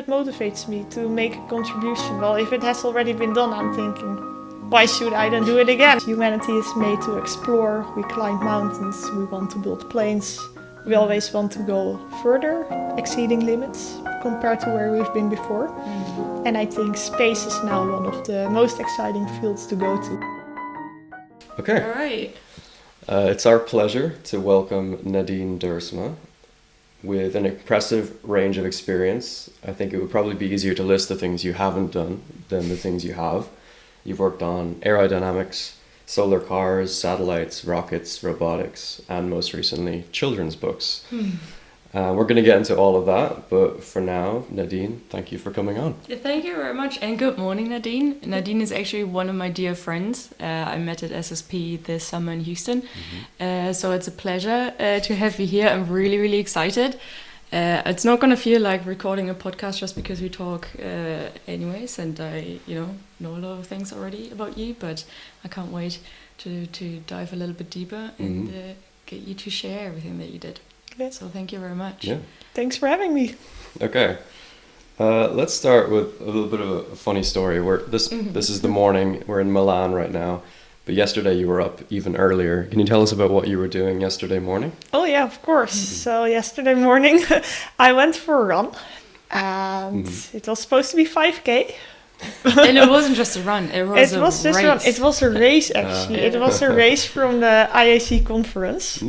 It motivates me to make a contribution. Well, if it has already been done, I'm thinking, why should I then do it again? Humanity is made to explore. We climb mountains, we want to build planes. We always want to go further, exceeding limits compared to where we've been before. And I think space is now one of the most exciting fields to go to. Okay. All right. It's our pleasure to welcome Nadine Duursma. With an impressive range of experience, I think it would probably be easier to list the things you haven't done than the things you have. You've worked on aerodynamics, solar cars, satellites, rockets, robotics, and most recently, children's books. We're going to get into all of that, but for now, Nadine, thank you for coming on. Yeah, thank you very much, and good morning, Nadine. Nadine is actually one of my dear friends. I met at SSP this summer in Houston, so it's a pleasure to have you here. I'm really, really excited. It's not going to feel like recording a podcast just because we talk anyways, and I know a lot of things already about you, but I can't wait to dive a little bit deeper and get you to share everything that you did. Yeah. So thank you very much. Yeah. Thanks for having me. Okay. Let's start with a little bit of a funny story. This is the morning. We're in Milan right now. But yesterday you were up even earlier. Can you tell us about what you were doing yesterday morning? Oh yeah, of course. So yesterday morning I went for a run and it was supposed to be 5K. And it wasn't just a run, it was a race. It was a race actually. It was a race from the IAC conference.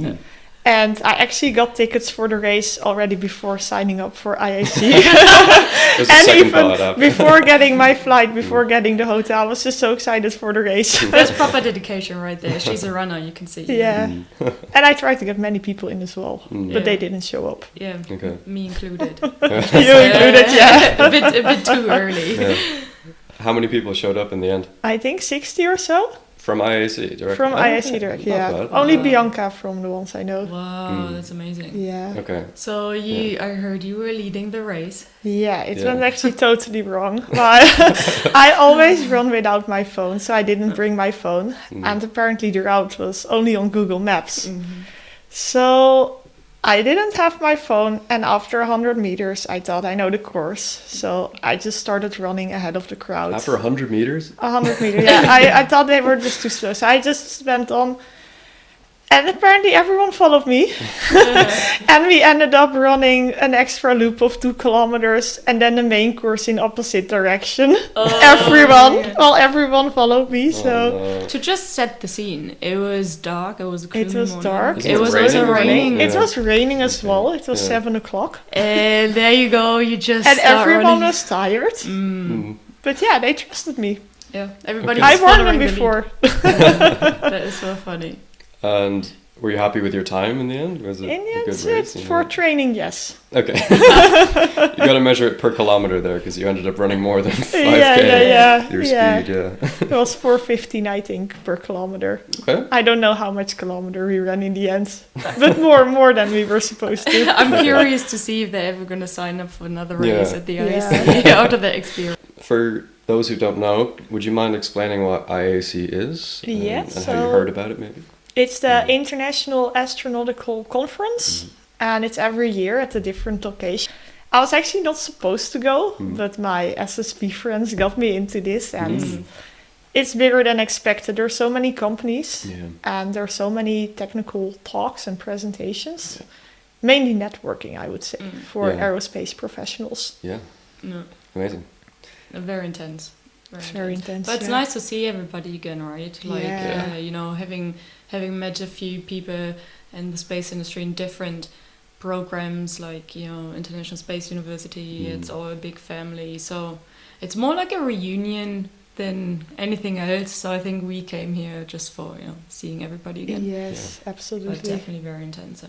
And I actually got tickets for the race already before signing up for IAC. And even before getting my flight, before getting the hotel, I was just so excited for the race. That's proper dedication right there. She's a runner, you can see. Yeah. And I tried to get many people in as well, but they didn't show up. Yeah, okay. Me included. You included, yeah. a bit too early. Yeah. How many people showed up in the end? I think 60 or so. From IAC direct? From IAC direct, yeah. Only Bianca from the ones I know. Wow, that's amazing. Yeah. Okay. So I heard you were leading the race. Yeah, it went actually totally wrong. I always run without my phone, so I didn't bring my phone. And apparently the route was only on Google Maps. So I didn't have my phone, and after 100 meters, I thought I know the course. So I just started running ahead of the crowd. After 100 meters? 100 meters, yeah. I thought they were just too slow. So I just went on. And apparently everyone followed me. And we ended up running an extra loop of 2 kilometers and then the main course in opposite direction. Everyone followed me. So to just set the scene, it was dark. It was a gloomy morning. Dark. It was also raining. It was raining as well. It was 7 o'clock. And there you go. You just and everyone running. Was tired. But yeah, they trusted me. Yeah, everybody. I warned them before. That is so funny. And were you happy with your time in the end? Was it in the a good end, race? For training, yes. Okay. You got to measure it per kilometer there because you ended up running more than 5K. Your speed, It was 4:15, I think, per kilometer. Okay. I don't know how much kilometer we ran in the end, but more than we were supposed to. I'm curious to see if they're ever going to sign up for another race at the IAC out of the experience. For those who don't know, would you mind explaining what IAC is? Yes. And how you heard about it, maybe? It's the International Astronautical Conference, and it's every year at a different location. I was actually not supposed to go, but my SSP friends got me into this, and it's bigger than expected. There are so many companies, and there are so many technical talks and presentations. Mainly networking, I would say, for aerospace professionals. Yeah. Amazing. Very intense. Very intense. But it's nice to see everybody again, right? Like, having met a few people in the space industry in different programs, like, International Space University, it's all a big family. So it's more like a reunion than anything else. So I think we came here just for, seeing everybody again. Yes, absolutely. But definitely very intense.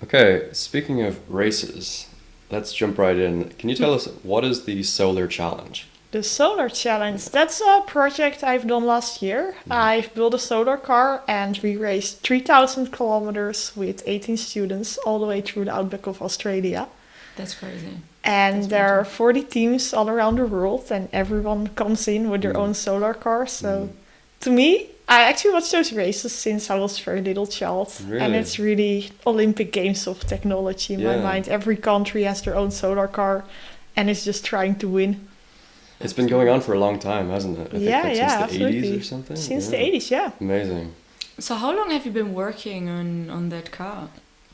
Okay, speaking of races, let's jump right in. Can you tell us, what is the Solar Challenge? The Solar Challenge, that's a project I've done last year. I've built a solar car and we raced 3,000 kilometers with 18 students all the way through the outback of Australia. That's crazy. And there are 40 teams all around the world and everyone comes in with their own solar car. So to me, I actually watched those races since I was a very little child. Really? And it's really Olympic Games of technology in my mind. Every country has their own solar car. and is just trying to win. It's been going on for a long time, hasn't it? I think since the absolutely. 80s or something? Since the 80s, yeah. Amazing. So how long have you been working on that car?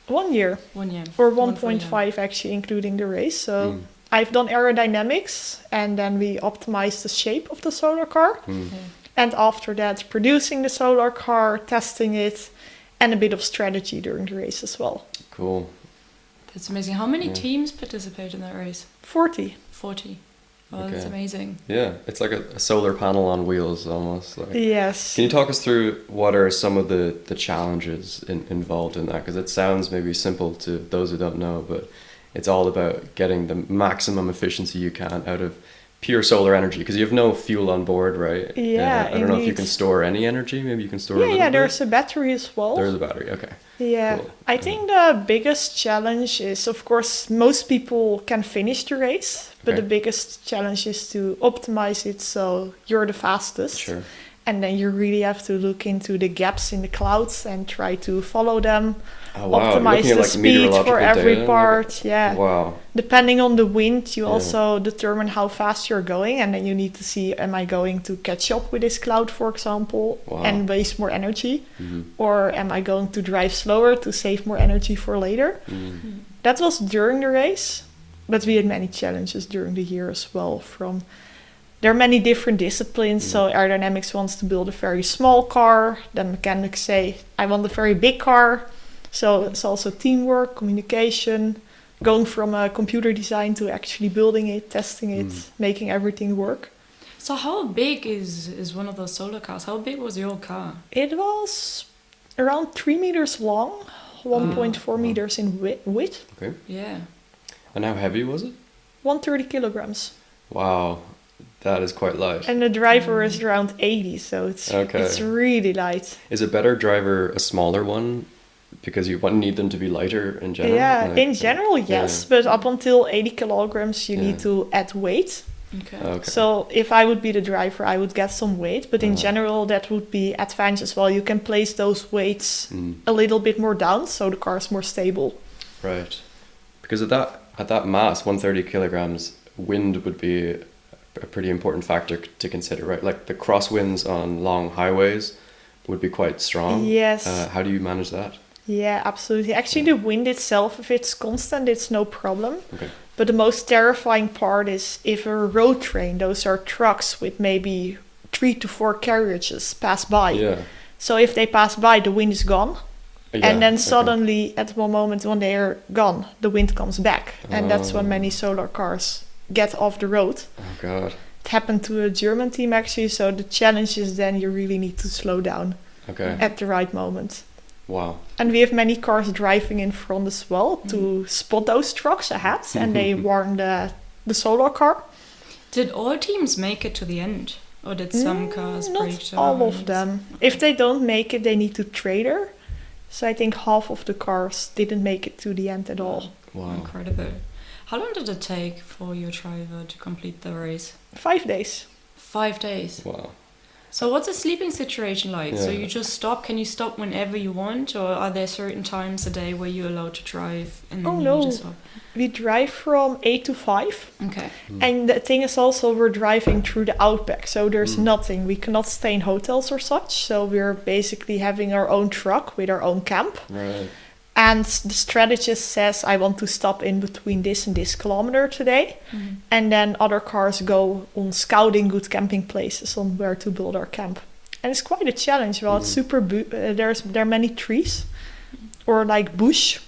1 year. 1 year. Or One full 1.5 actually, including the race. So I've done aerodynamics, and then we optimized the shape of the solar car. And after that, producing the solar car, testing it, and a bit of strategy during the race as well. Cool. That's amazing. How many teams participate in that race? 40. 40. Oh, that's amazing. Yeah, it's like a solar panel on wheels almost. Like. Yes. Can you talk us through what are some of the challenges involved in that? Because it sounds maybe simple to those who don't know, but it's all about getting the maximum efficiency you can out of pure solar energy, because you have no fuel on board, right? Yeah, I don't know if you can store any energy. Maybe you can store a little bit. There's a battery as well. There's a battery, okay. Yeah, Cool. I think the biggest challenge is, of course, most people can finish the race, but Okay. the biggest challenge is to optimize it so you're the fastest. Sure. And then you really have to look into the gaps in the clouds and try to follow them. Oh, wow. You're Optimize looking at, the like, speed for meteorological every data, part. Yeah. Wow. Depending on the wind, you Yeah. also determine how fast you're going, and then you need to see, am I going to catch up with this cloud, for example, Wow. and waste more energy, Mhm. or am I going to drive slower to save more energy for later? That was during the race, but we had many challenges during the year as well. There are many different disciplines. So aerodynamics wants to build a very small car. Then mechanics say, I want a very big car. So it's also teamwork, communication, going from computer design to actually building it, testing it, making everything work. So how big is one of those solar cars? How big was your car? It was around 3 meters long, 1.4 meters in width, Okay. Yeah. And how heavy was it? 130 kilograms. Wow. That is quite light. And the driver is around 80, so Okay. it's really light. Is a better driver a smaller one? Because you need them to be lighter in general? Yeah, Like, in general, yes, but up until 80 kilograms, you Yeah. need to add weight. Okay. Okay. So if I would be the driver, I would get some weight, but in general, that would be advantage as well. You can place those weights a little bit more down, so the car is more stable. Right. Because at that mass, 130 kilograms, wind would be a pretty important factor to consider, right? Like the crosswinds on long highways would be quite strong. Yes. How do you manage that? Yeah, absolutely. Actually, the wind itself, if it's constant, it's no problem. Okay. But the most terrifying part is if a road train, those are trucks with maybe 3 to 4 carriages, pass by. Yeah. So if they pass by, the wind is gone. Yeah, And then okay. suddenly, at one moment when they are gone, the wind comes back. And that's when many solar cars get off the road. Oh, God. It happened to a German team, actually. So the challenge is then you really need to slow down Okay. at the right moment. Wow. And we have many cars driving in front as well to spot those trucks ahead. And they warn the solar car. Did all teams make it to the end? Or did some cars break Not down? all of them. If they don't make it, they need to trailer. So I think half of the cars didn't make it to the end at all. Wow. Incredible. How long did it take for your driver to complete the race? 5 days. 5 days. Wow. So what's the sleeping situation like? So Yeah. you just stop? Can you stop whenever you want? Or are there certain times a day where you're allowed to drive and then Oh, you no. need to stop? We drive from 8 to 5. Okay. And the thing is also we're driving through the Outback. So there's nothing. We cannot stay in hotels or such. So we're basically having our own truck with our own camp. Right. And the strategist says, I want to stop in between this and this kilometer today. And then other cars go on scouting good camping places on where to build our camp. And it's quite a challenge. Well, it's super, there are many trees or like bush,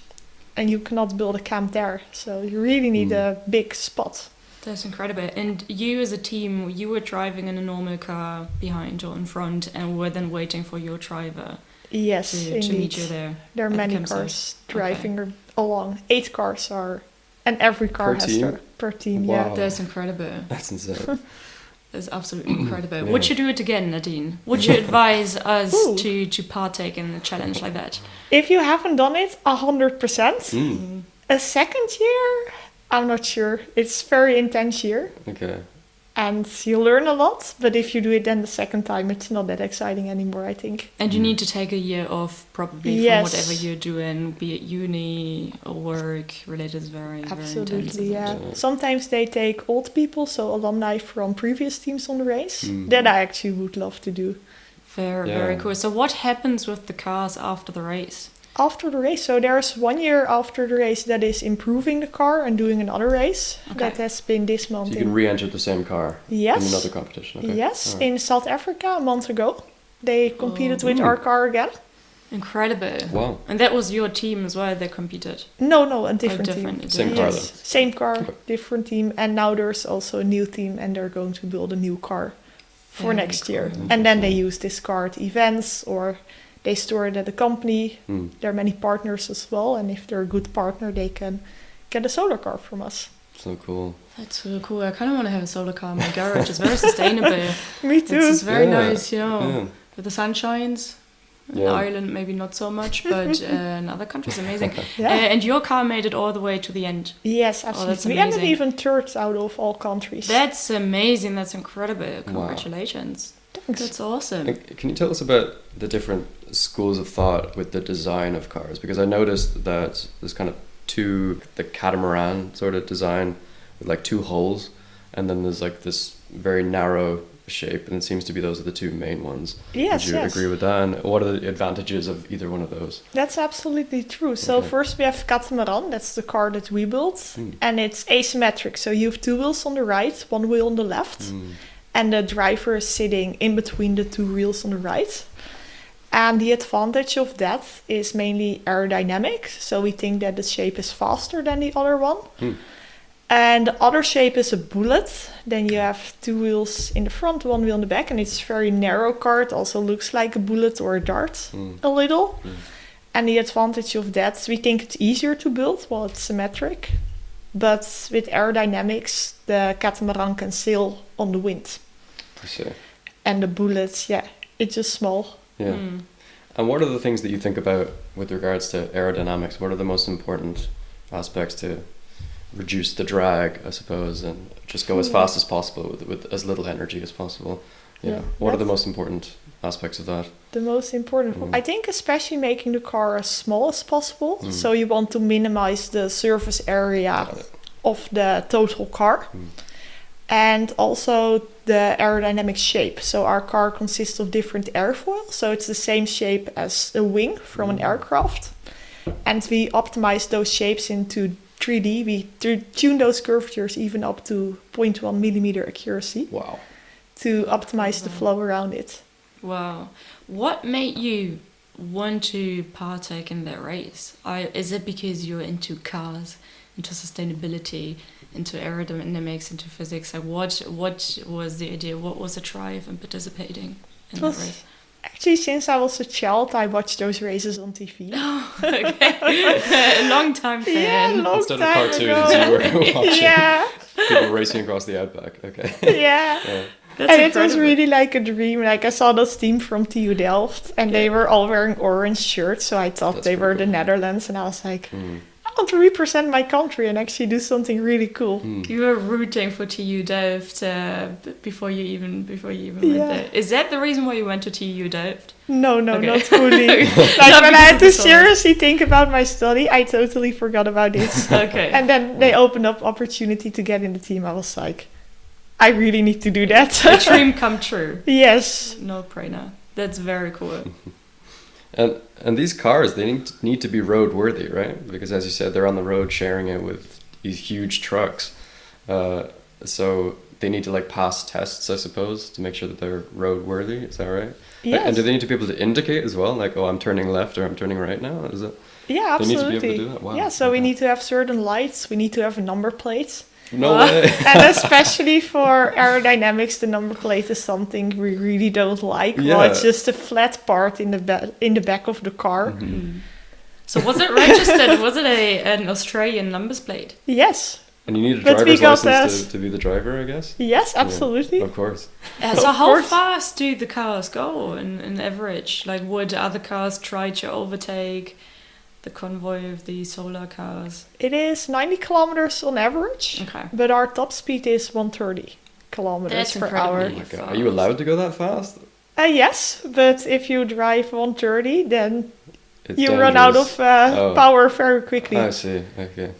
and you cannot build a camp there. So you really need a big spot. That's incredible. And you as a team, you were driving in a normal car behind or in front and were then waiting for your driver Yes, to indeed. meet you there. There are at the many campsite. cars driving along. 8 cars are, and every car Per has team? per team. Wow. Yeah. That's incredible. That's insane. That's absolutely incredible. Yeah. Would you do it again, Nadine? Would you advise us Ooh. to partake in a challenge like that? If you haven't done it, 100%. Mm. A second year, I'm not sure. It's very intense year. Okay. And you learn a lot, but if you do it then the second time, it's not that exciting anymore, I think. And you need to take a year off probably from whatever you're doing, be it uni or work related. Is very Absolutely, intensive. yeah. Sometimes they take old people, so alumni from previous teams on the race. That I actually would love to do. Very cool. So what happens with the cars after the race? After the race, so there's 1 year after the race that is improving the car and doing another race. Okay. That has been this month. So you can re-enter the same car in another competition. Okay. Yes, in South Africa a month ago. They competed with our car again. Incredible. Wow. And that was your team as well, they competed? No, a different team. Same car though? Same car, different team. And now there's also a new team and they're going to build a new car for next year. And then they use this car at events or they store it at the company. There are many partners as well. And if they're a good partner, they can get a solar car from us. So cool. That's so cool. I kind of want to have a solar car in my garage. It's very sustainable. Me too. It's very nice, with the sunshines. In Yeah. Ireland, maybe not so much, but in other countries, amazing. Yeah. And your car made it all the way to the end. Yes, absolutely. that's We ended amazing. even third out of all countries. That's amazing. That's incredible. Congratulations. Thanks. That's awesome. Can you tell us about the different schools of thought with the design of cars? Because I noticed that there's kind of the catamaran sort of design with like two holes, and then there's like this very narrow shape, and it seems to be those are the two main ones. Yes, Would you agree with that? And what are the advantages of either one of those? That's absolutely true. So first we have catamaran, that's the car that we built, and it's asymmetric. So you have two wheels on the right, one wheel on the left, and the driver is sitting in between the two wheels on the right. And the advantage of that is mainly aerodynamic. So we think that the shape is faster than the other one. And the other shape is a bullet. Then you have two wheels in the front, one wheel in the back, and it's a very narrow car. It also looks like a bullet or a dart a little. And the advantage of that, we think it's easier to build while it's symmetric. But with aerodynamics, the catamaran can sail on the wind. I see. And the bullets, it's just small. Yeah. And what are the things that you think about with regards to aerodynamics? What are the most important aspects to reduce the drag, I suppose, and just go as fast as possible with as little energy as possible? What are the most important aspects of that? The most important, I think, especially making the car as small as possible. So you want to minimize the surface area of the total car. And also the aerodynamic shape. So our car consists of different airfoils. So it's the same shape as a wing from an aircraft. And we optimize those shapes into 3D. We tune those curvatures even up to 0.1 millimeter accuracy. Wow. To optimize the flow around it. Wow. What made you want to partake in that race? Is it because you're into cars, into sustainability, into aerodynamics, into physics? Like what was the idea? What was the drive in participating in that race? Actually, since I was a child, I watched those races on TV. Okay. A long time fan. Yeah, long Instead time of cartoons, ago. you were watching Yeah. people racing across the Outback. Okay. Yeah. That's and it was incredible. really like a dream. Like I saw this team from TU Delft, and they were all wearing orange shirts. So I thought they were the Netherlands, and I was like, I want to represent my country and actually do something really cool. You were rooting for TU Delft before you even went there. Is that the reason why you went to TU Delft? No, Okay. not fully. Like when I had to seriously think about my study, I totally forgot about this. Okay. And then they opened up opportunity to get in the team. I was like, I really need to do that. A dream come true. Yes. No brainer. That's very cool. And these cars, they need to be roadworthy, right? Because as you said, they're on the road sharing it with these huge trucks. So they need to like pass tests, I suppose, to make sure that they're roadworthy. Is that right? Yes. And do they need to be able to indicate as well? Like, oh, I'm turning left or I'm turning right now? Is it? Yeah, They need absolutely. to be able to do that? Wow. Yeah, so we need to have certain lights. We need to have a number plate. No way. And especially for aerodynamics, the number plate is something we really don't like. Well, it's just a flat part in the back of the car. So was it registered? Was it an Australian numbers plate? Yes. And you need a But we driver's got license to be the driver, I guess? Yes, absolutely. Yeah, of course. So Of how course. fast do the cars go in average? Like would other cars try to overtake the convoy of the solar cars? It is 90 kilometers on average, Okay. but our top speed is 130 kilometers That's per hour. Oh my God. Are you allowed to go that fast? Yes, but if you drive 130, then It's you run out dangerous. of power very quickly. I see. Okay.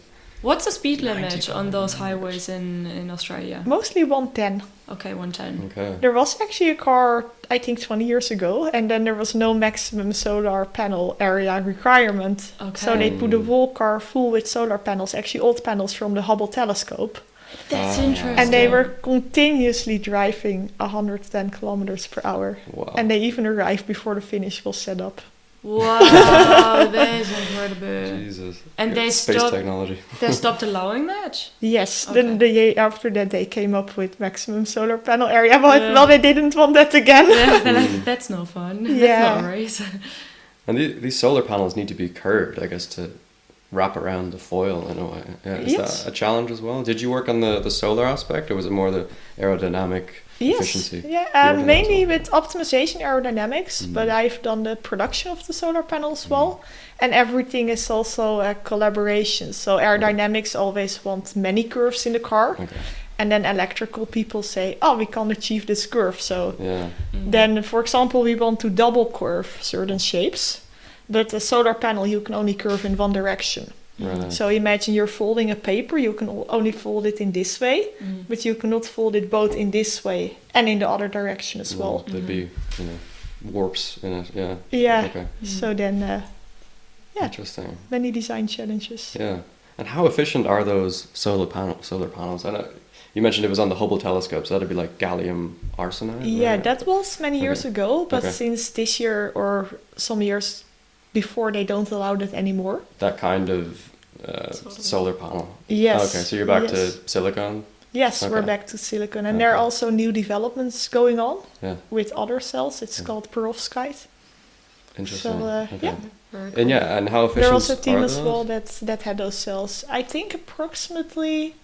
What's the speed limit 90 on those kilometers. highways in Australia? Mostly 110. Okay, 110. Okay. There was actually a car, I think 20 years ago, and then there was no maximum solar panel area requirement. Okay. So they put a whole car full with solar panels, actually old panels from the Hubble telescope. That's Ah. interesting. And they were continuously driving 110 kilometers per hour. Wow. And they even arrived before the finish was set up. Wow, that is incredible. Jesus. And they Space stopped. technology. They stopped allowing that. Yes, Okay. then the year after that they came up with maximum solar panel area, but Yeah. well, they didn't want that again. Yeah, they're like, that's no fun. Yeah. That's not a race. And these solar panels need to be curved, I guess, to wrap around the foil in a way. Yeah, is Yes. that a challenge as well? Did you work on the solar aspect, or was it more the aerodynamic efficiency? Yeah, You worked on mainly that with optimization aerodynamics, but I've done the production of the solar panel as well. And everything is also a collaboration. So aerodynamics always want many curves in the car. Okay. And then electrical people say, oh, we can't achieve this curve. So Yeah. then, for example, we want to double curve certain shapes. But a solar panel, you can only curve in one direction. Right. So imagine you're folding a paper, you can only fold it in this way, but you cannot fold it both in this way and in the other direction as well. There'd be, warps in it. Yeah. Yeah, Okay. so then, yeah, Interesting. many design challenges. Yeah. And how efficient are those solar panels? I know you mentioned it was on the Hubble telescope, so that'd be like gallium arsenide. Yeah, right? that was many years Okay. ago, but Okay. since this year or some years before, they don't allow that anymore. That kind of solar panel. Yes. Okay, so you're back yes. to silicon. Yes, we're Okay. back to silicon. And there are Okay. also new developments going on Yeah. with other cells. It's called perovskite. Interesting. So, Okay. yeah. Very And yeah, and how efficient There was a team are as those? well that had those cells. I think approximately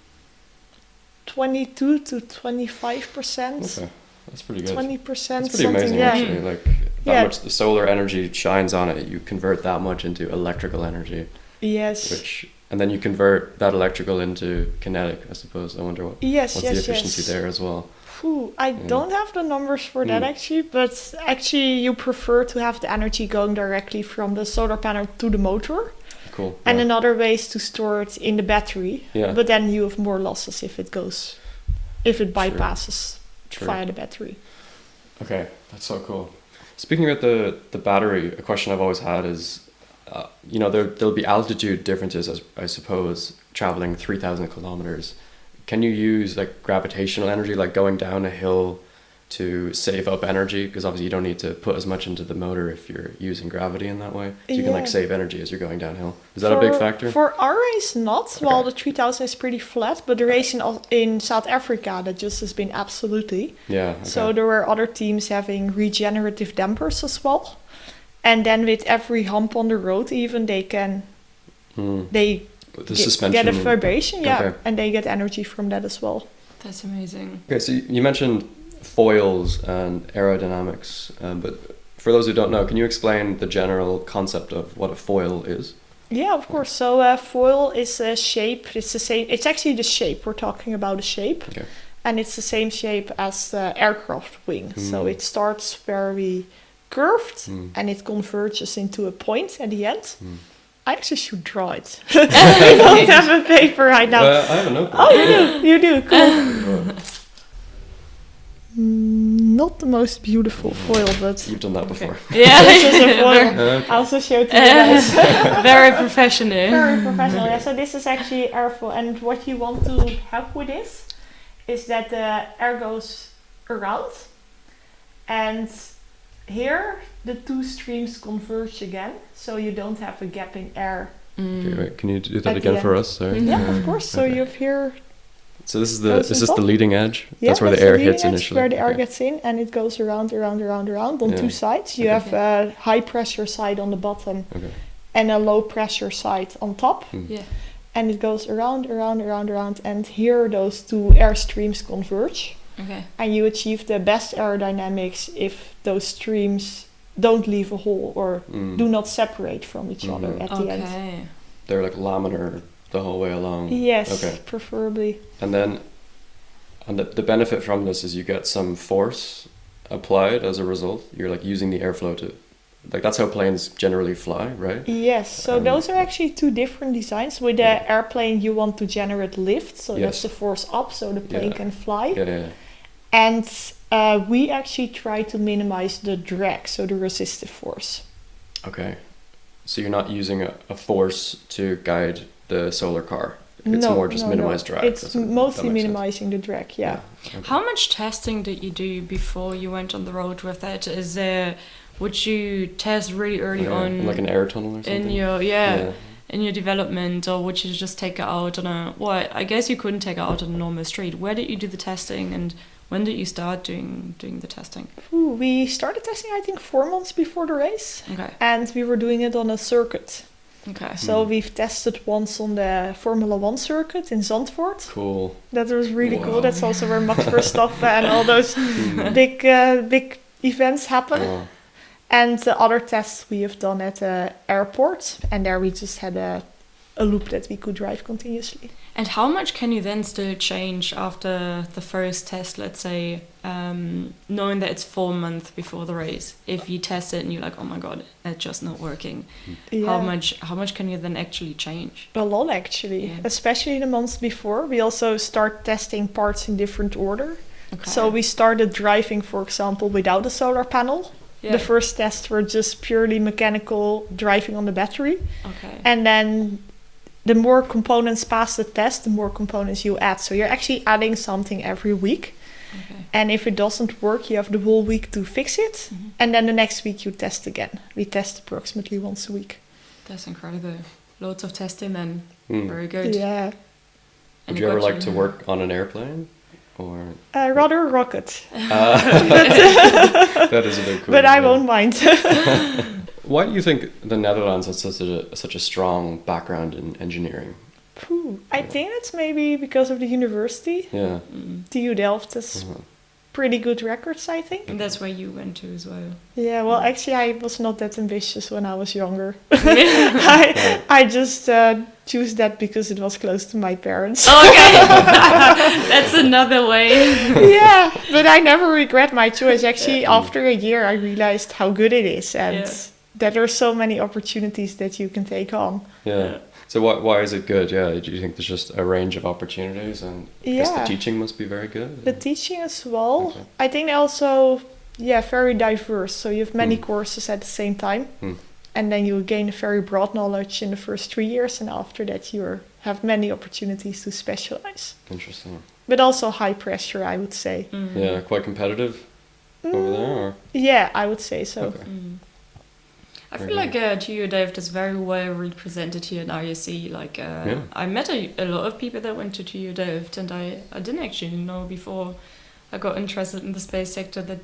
22 to 25%. Okay, that's pretty good. 20%, That's pretty something. amazing, Yeah. actually. Like that Yeah. much the solar energy shines on it. You convert that much into electrical energy, Yes. and then you convert that electrical into kinetic. I suppose. I wonder Yes. what's Yes. the efficiency yes. there as well. Phew, I don't have the numbers for that Mm. actually, but actually you prefer to have the energy going directly from the solar panel to the motor. Cool. And yeah. another way is to store it in the battery. Yeah. But then you have more losses if it bypasses True. via the battery. Okay, that's so cool. Speaking about the battery, a question I've always had is, there'll be altitude differences, I suppose, traveling 3,000 kilometers. Can you use like gravitational energy, like going down a hill, to save up energy? Because obviously you don't need to put as much into the motor if you're using gravity in that way. So you can like Yeah. save energy as you're going downhill. Is that a big factor? For our race, not. Okay. Well, the 3000 is pretty flat, but the race in South Africa, that just has been absolutely. Yeah. Okay. So there were other teams having regenerative dampers as well. And then with every hump on the road, even they the suspension. get a vibration, yeah, Okay. and they get energy from that as well. That's amazing. Okay, so you mentioned foils and aerodynamics, but for those who don't know, can you explain the general concept of what a foil is? Yeah, of course. So foil is a shape. It's the same. It's actually the shape. We're talking about a shape, Okay. and it's the same shape as the aircraft wing. So it starts very curved, and it converges into a point at the end. I actually should draw it. I don't have a paper right now. I have a notebook. Oh, you do. Cool. Not the most beautiful foil, but You've done that before. Yeah, this is a foil. Okay. I also showed to you guys. very professional. Very professional. Yeah. So this is actually air foil, and what you want to have with this is that the air goes around, and here the two streams converge again, so you don't have a gap in air. Okay, wait, can you do that At again the for end. us? Sorry. Yeah, of course. So Okay. you have here. So this is Goes is on this the top. leading edge? Yeah, That's where the air leading hits edge initially. where the air Okay. gets in, and it goes around on Yeah. two sides. You Okay. have a high pressure side on the bottom Okay. and a low pressure side on top. Yeah. And it goes around, and here those two air streams converge. Okay. And you achieve the best aerodynamics if those streams don't leave a hole or do not separate from each other at the end. Okay. They're like laminar the whole way along. Yes, Okay. preferably. And then And the benefit from this is you get some force applied as a result. You're like using the airflow to, like that's how planes generally fly, right? Yes, so those are actually two different designs. With the airplane, you want to generate lift, so that's the force up, so the plane can fly. Yeah. And we actually try to minimize the drag, so the resistive force. Okay. So you're not using a force to guide the solar car. It's more just minimize drag. It's mostly minimizing the drag, yeah. Okay. How much testing did you do before you went on the road with it? Would you test really early on, like an air tunnel or something? In your development, or would you just take it out on I guess you couldn't take it out on a normal street. Where did you do the testing, and when did you start doing the testing? We started testing, I think, 4 months before the race. Okay. And we were doing it on a circuit. Okay. So we've tested once on the Formula 1 circuit in Zandvoort. Cool. That was really cool. That's also where Max Verstappen and all those big events happen. Wow. And the other tests we have done at the airport, and there we just had a loop that we could drive continuously. And how much can you then still change after the first test, let's say, knowing that it's 4 months before the race? If you test it and you're like, oh my god, it's just not working. Yeah. How much can you then actually change? A lot, actually. Especially the months before. We also start testing parts in different order. Okay. So we started driving, for example, without a solar panel. Yeah. The first tests were just purely mechanical, driving on the battery. Okay. And then the more components pass the test, the more components you add. So you're actually adding something every week. Okay. And if it doesn't work, you have the whole week to fix it. Mm-hmm. And then the next week you test again. We test approximately once a week. That's incredible. Loads of testing then. Very good. Yeah. Would you ever like to work on an airplane? Or rather a rocket. That is a bit cool. But I won't mind. Why do you think the Netherlands has such a strong background in engineering? I think it's maybe because of the university. Yeah. TU Delft has pretty good records, I think. And that's where you went to as well. Yeah, well, actually, I was not that ambitious when I was younger. I just choose that because it was close to my parents. Okay, that's another way. Yeah, but I never regret my choice. Actually, after a year, I realized how good it is and that there are so many opportunities that you can take on. Yeah. So why is it good? Yeah, do you think there's just a range of opportunities, and I guess the teaching must be very good? The teaching as well. Okay. I think also, very diverse. So you have many courses at the same time, and then you gain a very broad knowledge in the first 3 years, and after that you have many opportunities to specialize. Interesting. But also high pressure, I would say. Yeah, quite competitive over there? Or? Yeah, I would say so. Okay. I feel like TU Delft is very well represented here in RUC. Like, I met a lot of people that went to TU Delft, and I didn't actually know before I got interested in the space sector that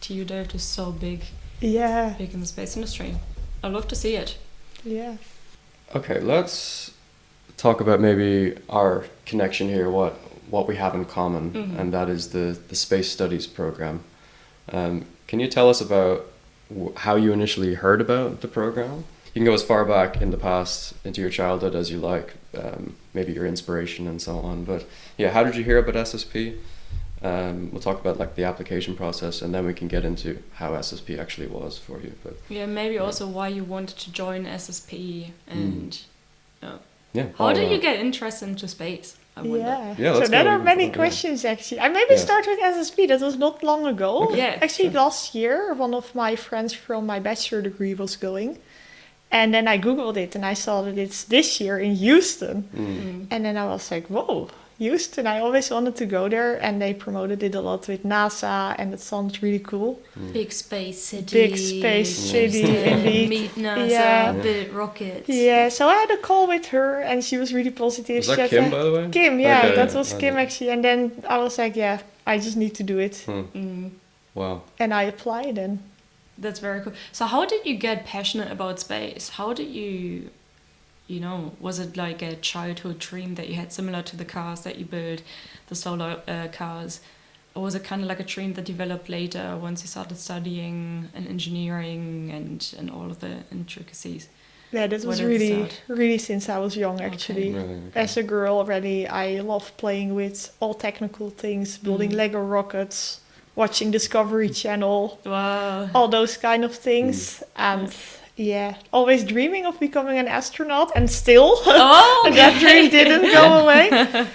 TU Delft is so big. Yeah. Big in the space industry. I'd love to see it. Yeah. Okay, let's talk about maybe our connection here. What we have in common, and that is the space studies program. Can you tell us about how you initially heard about the program? You can go as far back in the past into your childhood as you like, maybe your inspiration and so on. But yeah, how did you hear about SSP? We'll talk about like the application process, and then we can get into how SSP actually was for you. But maybe also why you wanted to join SSP and how did you get interested into space? So there are many questions actually. I maybe start with SSP. That was not long ago. Okay. Yeah. Actually, last year, one of my friends from my bachelor degree was going. And then I Googled it and I saw that it's this year in Houston. And then I was like, whoa, Houston. I always wanted to go there. And they promoted it a lot with NASA. And it sounds really cool. Big space city. Big space city, indeed. Meet NASA, build rockets. Yeah, so I had a call with her and she was really positive. Was that Kim, by the way? Kim, yeah, that was Kim actually. And then I was like, I just need to do it. Wow. And I applied and... That's very cool. So how did you get passionate about space? How did you was it like a childhood dream that you had similar to the cars that you built, the solar cars? Or was it kind of like a dream that developed later once you started studying and engineering and all of the intricacies? Yeah, that was What did really, it start? really since I was young, actually. Really? Okay. As a girl already, I love playing with all technical things, building Lego rockets, watching Discovery Channel, Wow. all those kind of things. And yeah, always dreaming of becoming an astronaut, and still Oh, that dream didn't go away.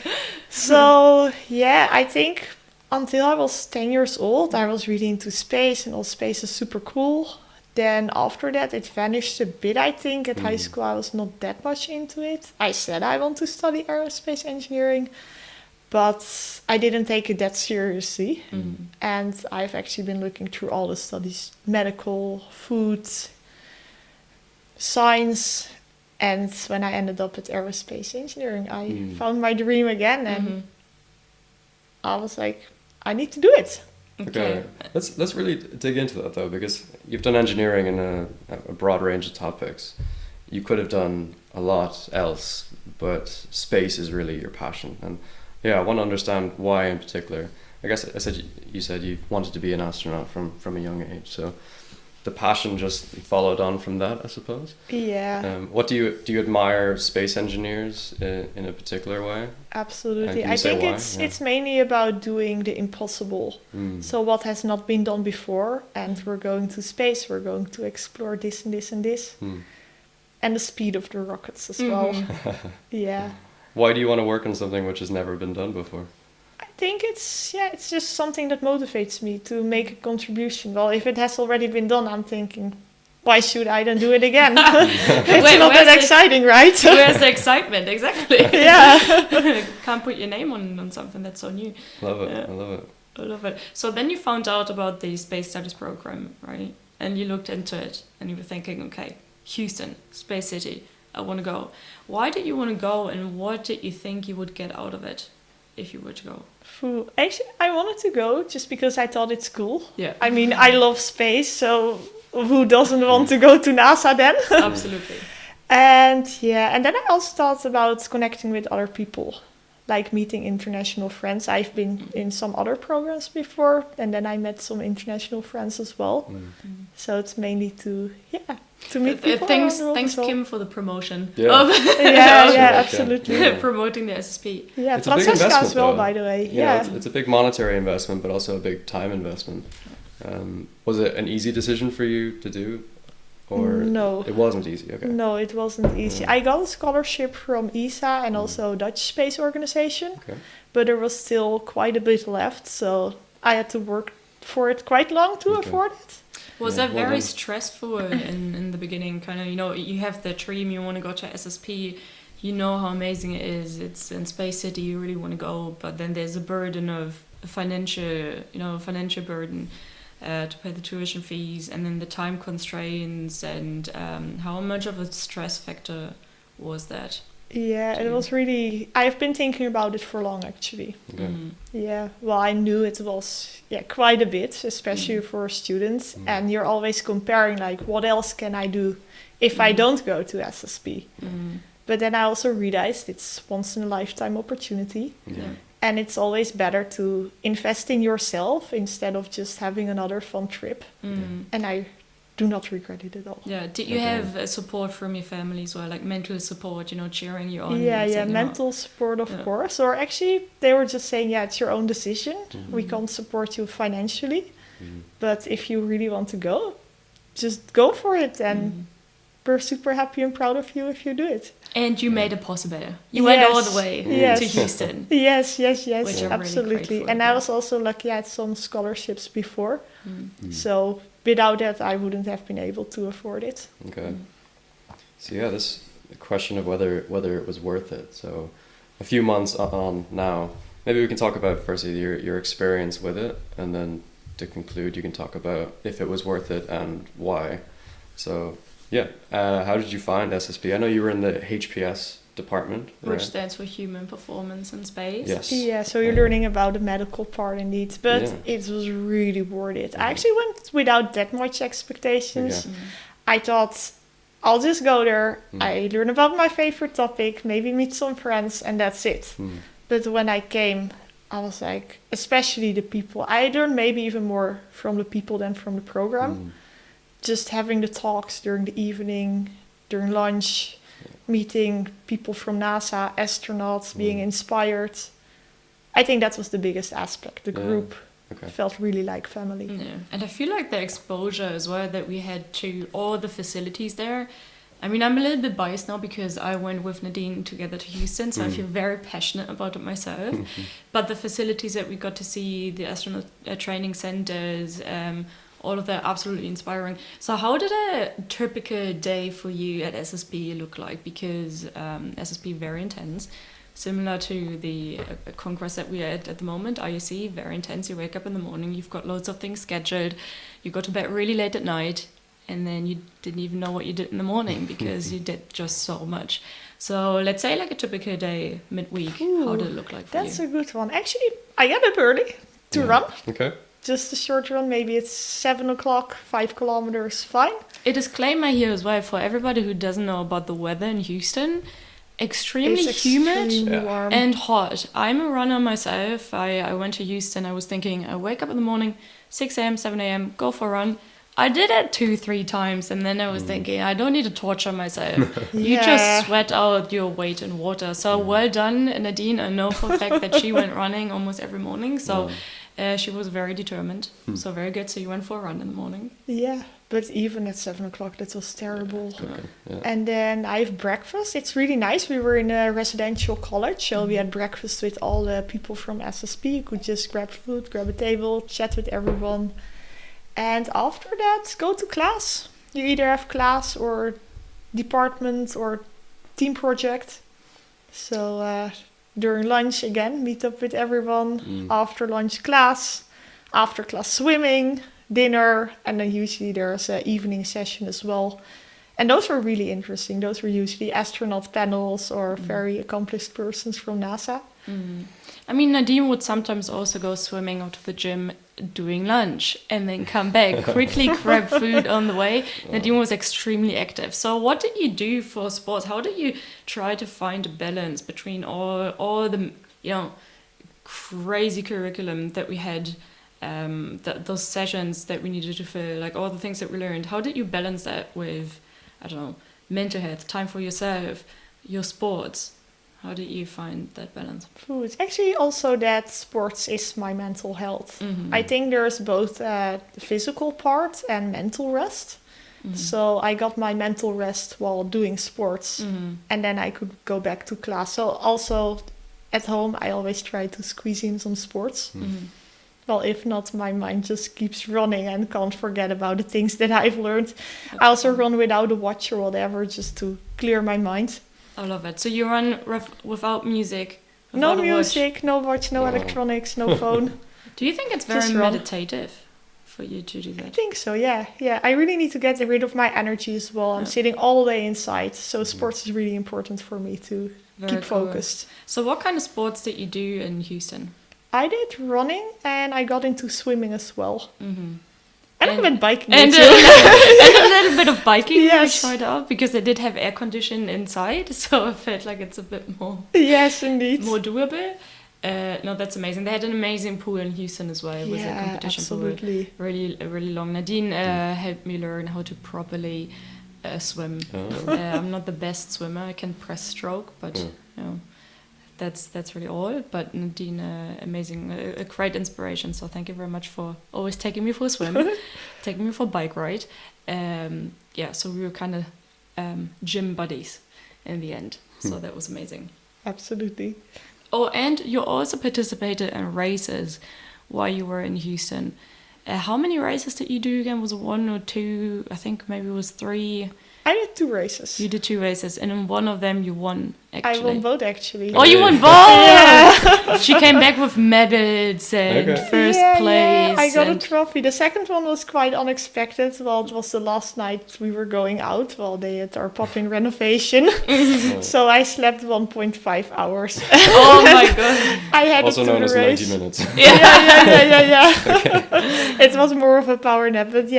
So yeah, I think until I was 10 years old, I was really into space, and all space is super cool. Then after that, it vanished a bit, I think. At high school, I was not that much into it. I said I want to study aerospace engineering, but I didn't take it that seriously. And I've actually been looking through all the studies, medical, food, science. And when I ended up at aerospace engineering, I found my dream again. And I was like, I need to do it. Okay. Let's really dig into that though, because you've done engineering in a broad range of topics. You could have done a lot else, but space is really your passion. And yeah, I want to understand why in particular. I guess you said you wanted to be an astronaut from a young age, so the passion just followed on from that, I suppose. Yeah. What do you admire space engineers in a particular way? Absolutely. Can you I say think why? it's mainly about doing the impossible. So what has not been done before, and we're going to space, we're going to explore this and this and this. And the speed of the rockets as well. Yeah. Why do you want to work on something which has never been done before? I think it's just something that motivates me to make a contribution. Well, if it has already been done, I'm thinking, why should I then do it again? It's not that exciting, right? Where's the excitement? Exactly. Yeah. Can't put your name on something that's so new. Love it. Yeah. I love it. I love it. So then you found out about the Space Studies program, right? And you looked into it and you were thinking, okay, Houston, Space City, I want to go. Why did you want to go, and what did you think you would get out of it if you were to go? Actually, I wanted to go just because I thought it's cool. Yeah. I mean, I love space, so who doesn't want to go to NASA then? Absolutely. And then I also thought about connecting with other people, like meeting international friends. I've been in some other programs before, and then I met some international friends as well. So it's mainly to meet people. Thanks, around the world as well. Kim, for the promotion. Yeah. Of Absolutely. Yeah. promoting the SSP. Yeah, It's a big Francesca as investment, well, though. by the way. Yeah, it's a big monetary investment, but also a big time investment. Was it an easy decision for you to do? Or No. It wasn't easy, okay. No, it wasn't easy. I got a scholarship from ESA and also Dutch Space Organization, Okay. but there was still quite a bit left, so I had to work for it quite long to afford it. Was Yeah, that well very done. stressful in the beginning? Kind of, you have the dream, you want to go to SSP, you know how amazing it is. It's in Space City, you really want to go, but then there's a burden of financial burden to pay the tuition fees, and then the time constraints, and how much of a stress factor was that? Yeah, it was really... I've been thinking about it for long, actually. Okay. Yeah, well, I knew it was quite a bit, especially for students. And you're always comparing, like, what else can I do if I don't go to SSP? But then I also realized it's once-in-a-lifetime opportunity. Yeah. And it's always better to invest in yourself instead of just having another fun trip. And I do not regret it at all. Yeah. Did you have support from your family as well, like mental support, cheering you on? Yeah, and saying, mental support, of course. Or actually, they were just saying, it's your own decision. We can't support you financially. But if you really want to go, just go for it. And we're super happy and proud of you if you do it. And you made it possible. You went all the way to Houston. Yes, Which I'm absolutely. really grateful And I about. was also lucky I had some scholarships before. So without that, I wouldn't have been able to afford it. Okay. So yeah, this question of whether it was worth it. So a few months on now, maybe we can talk about firstly your experience with it, and then to conclude, you can talk about if it was worth it and why. So yeah, how did you find SSP? I know you were in the HPS department, Which right? stands for Human Performance in Space. Yes. Yeah, so you're learning about the medical part indeed, but it was really worth it. I actually went without that much expectations. Okay. I thought, I'll just go there, I learn about my favorite topic, maybe meet some friends, and that's it. But when I came, I was like, especially the people, I learned maybe even more from the people than from the program. Just having the talks during the evening, during lunch, meeting people from NASA, astronauts, being inspired. I think that was the biggest aspect. The group felt really like family. Yeah. And I feel like the exposure as well that we had to all the facilities there. I mean, I'm a little bit biased now because I went with Nadine together to Houston, so I feel very passionate about it myself. But the facilities that we got to see, the astronaut training centers, all of that, absolutely inspiring. So how did a typical day for you at SSP look like? Because SSP very intense, similar to the congress that we are at the moment, IUC, very intense. You wake up in the morning, you've got loads of things scheduled, you go to bed really late at night, and then you didn't even know what you did in the morning because you did just so much. So let's say like a typical day midweek. How did it look like for you? That's a good one. Actually, I get up early to run. Okay. Just a short run, maybe it's 7 o'clock, 5 kilometers, fine. A disclaimer here as well for everybody who doesn't know about the weather in Houston. Extremely humid warm. And hot. I'm a runner myself. I went to Houston. I was thinking, I wake up in the morning, 6 a.m., 7 a.m., go for a run. I did it 2-3 times, and then I was thinking, I don't need to torture myself. You just sweat out your weight in water. So well done, Nadine. I know for a fact that she went running almost every morning. So she was very determined. So very good. So you went for a run in the morning. Yeah, but even at 7 o'clock, that was terrible. Okay. Yeah. And then I have breakfast. It's really nice. We were in a residential college, so we had breakfast with all the people from SSP. You could just grab food, grab a table, chat with everyone. And after that, go to class. You either have class or department or team project. So during lunch, again, meet up with everyone. After lunch, class. After class, swimming, dinner. And then usually there's an evening session as well. And those were really interesting. Those were usually astronaut panels or very accomplished persons from NASA. I mean, Nadine would sometimes also go swimming or to the gym doing lunch and then come back, quickly grab food on the way. Nadine was extremely active. So what did you do for sports? How did you try to find a balance between all the, crazy curriculum that we had, those sessions that we needed to fill, like all the things that we learned? How did you balance that with, I don't know, mental health, time for yourself, your sports? How did you find that balance? It's actually also that sports is my mental health. I think there's both the physical part and mental rest. So I got my mental rest while doing sports. And then I could go back to class. So also at home, I always try to squeeze in some sports. Well, if not, my mind just keeps running and can't forget about the things that I've learned. I also run without a watch or whatever, just to clear my mind. I love it. So you run without music? No music, no watch, no electronics, no phone. Do you think it's very meditative for you to do that? I think so, yeah. I really need to get rid of my energy as well. I'm sitting all day inside, so sports is really important for me to keep focused. So what kind of sports did you do in Houston? I did running and I got into swimming as well. And I went biking and, too. And a little bit of biking. Yes. I tried out because they did have air condition inside, so I felt like it's a bit more. Yes, indeed. More doable. No, that's amazing. They had an amazing pool in Houston as well. It was a competition absolutely. pool, really long. Nadine helped me learn how to properly swim. I'm not the best swimmer. I can press stroke, but that's really all. But Nadine, amazing, a great inspiration. So thank you very much for always taking me for a swim, taking me for a bike ride. So we were kind of gym buddies in the end. So that was amazing. Absolutely. Oh, and you also participated in races while you were in Houston. How many races did you do again? Was it 1 or 2? I think maybe it was 3. I did 2 races. You did 2 races, and in one of them you won, actually. I won both, actually. Oh, you won both! She came back with medals and first place. I got a trophy. The second one was quite unexpected. Well, it was the last night we were going out. Well, they had our pop-in renovation. So I slept 1.5 hours. Oh my god. I had also known as race. 90 minutes. Yeah. It was more of a power nap, but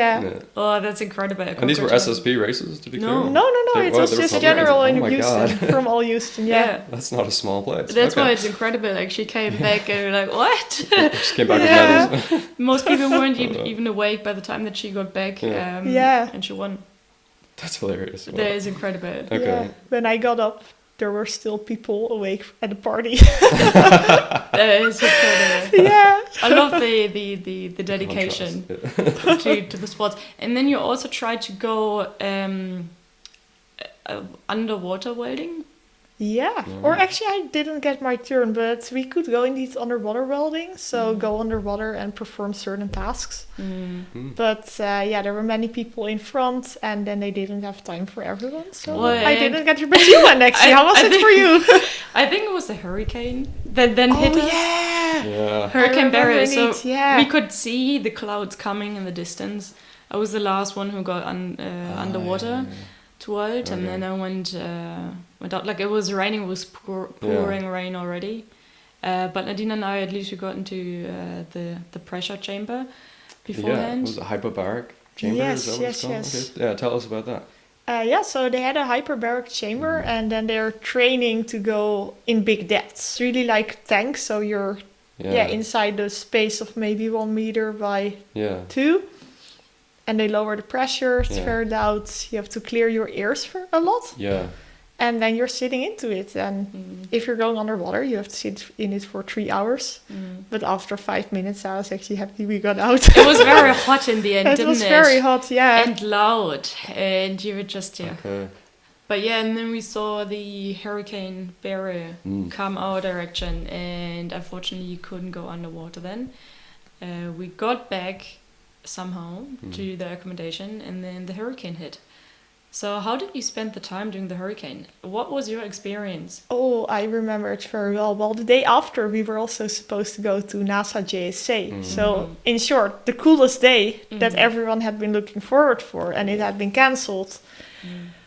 Oh, that's incredible. And these were SSP races, to be clear? No. It was just general in Houston, from all Houston, That's not a small place. That's why it's incredible. Like, she came back and you're like, what? She came back with medals. Most people weren't even awake by the time that she got back. And she won. That's hilarious. Wow. That is incredible. Okay. Yeah. When I got up, there were still people awake at the party. That is incredible. Yeah. I love the dedication to the sports. And then you also tried to go underwater welding. Yeah. Or actually, I didn't get my turn, but we could go indeed underwater welding. So go underwater and perform certain tasks. But there were many people in front, and then they didn't have time for everyone. So Well, I didn't get to. But you went actually. How was it for you? I think it was the hurricane that then hit us. Yeah. Hurricane Beryl. So indeed, yeah. we could see the clouds coming in the distance. I was the last one who got underwater to weld, and then I went out. Like it was raining, it was pouring rain already. But Nadine and I, at least we got into the pressure chamber beforehand. Yeah, it was a hyperbaric chamber. Yes, is that what it's called? yes. Okay. Yeah, tell us about that. So they had a hyperbaric chamber, and then they're training to go in big depths. Really like tanks, so you're inside the space of maybe 1 meter by 2. And they lower the pressure, it's very loud. You have to clear your ears for a lot. Yeah. And then you're sitting into it. And if you're going underwater, you have to sit in it for 3 hours. But after 5 minutes, I was actually happy we got out. It was very hot in the end, didn't it? It was very hot, yeah. And loud. And you were just, Okay. But and then we saw the Hurricane Beryl come our direction. And unfortunately, you couldn't go underwater then. We got back somehow to the accommodation, and then the hurricane hit. So how did you spend the time during the hurricane? What was your experience? Oh, I remember it very well. Well, the day after, we were also supposed to go to NASA JSA. So, in short, the coolest day that everyone had been looking forward for, and it had been cancelled.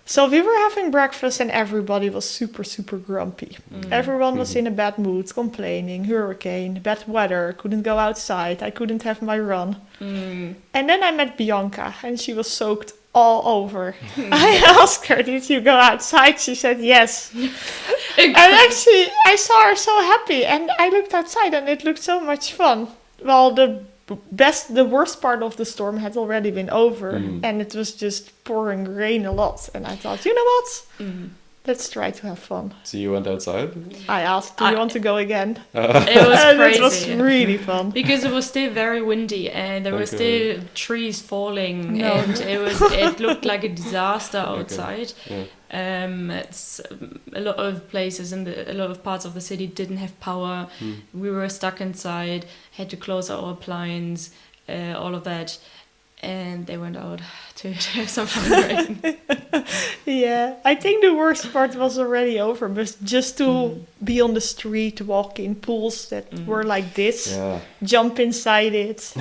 So we were having breakfast, and everybody was super, super grumpy. Everyone was in a bad mood, complaining, hurricane, bad weather, couldn't go outside, I couldn't have my run. And then I met Bianca, and she was soaked all over. I asked her, did you go outside? She said yes. And actually, I saw her so happy, and I looked outside, and it looked so much fun. Well, the worst part of the storm had already been over, and it was just pouring rain a lot. And I thought, you know what? Let's try to have fun. So you went outside? I asked, do you want to go again? It was crazy. It was really fun. Because it was still very windy, and there were still trees falling, and it looked like a disaster outside. It's a lot of places in a lot of parts of the city didn't have power. We were stuck inside, had to close our appliance, all of that. And they went out to have some fun rain. Yeah, I think the worst part was already over, but just to be on the street, walk in pools that were like this, jump inside it.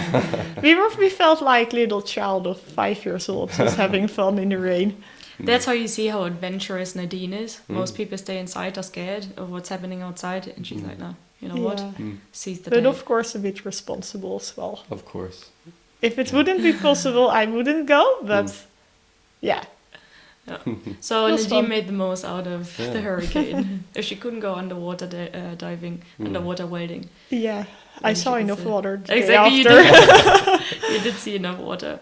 We felt like little child of 5 years old, just having fun in the rain. That's how you see how adventurous Nadine is. Most people stay inside, are scared of what's happening outside, and she's like, no, you know what? Seize the day. But of course a bit responsible as well. Of course. If it wouldn't be possible, I wouldn't go, but yeah. So was Nadine fun. made the most out of the hurricane. If she couldn't go underwater diving, underwater welding. Yeah, I Then saw she could enough say- water the day Exactly, after. you did see enough water.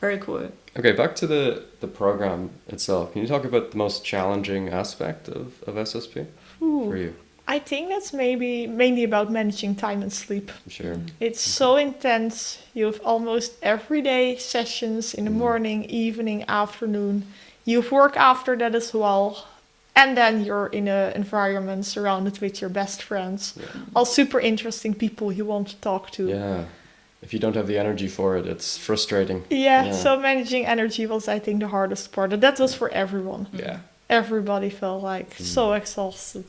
Very cool. Okay, back to the program itself. Can you talk about the most challenging aspect of SSP for you? I think that's mainly about managing time and sleep. Sure. It's so intense. You have almost everyday sessions in the morning, evening, afternoon. You have work after that as well. And then you're in an environment surrounded with your best friends. All super interesting people you want to talk to. Yeah. If you don't have the energy for it, it's frustrating. Yeah, so managing energy was, I think, the hardest part. And that was for everyone. Yeah. Everybody felt like so exhausted,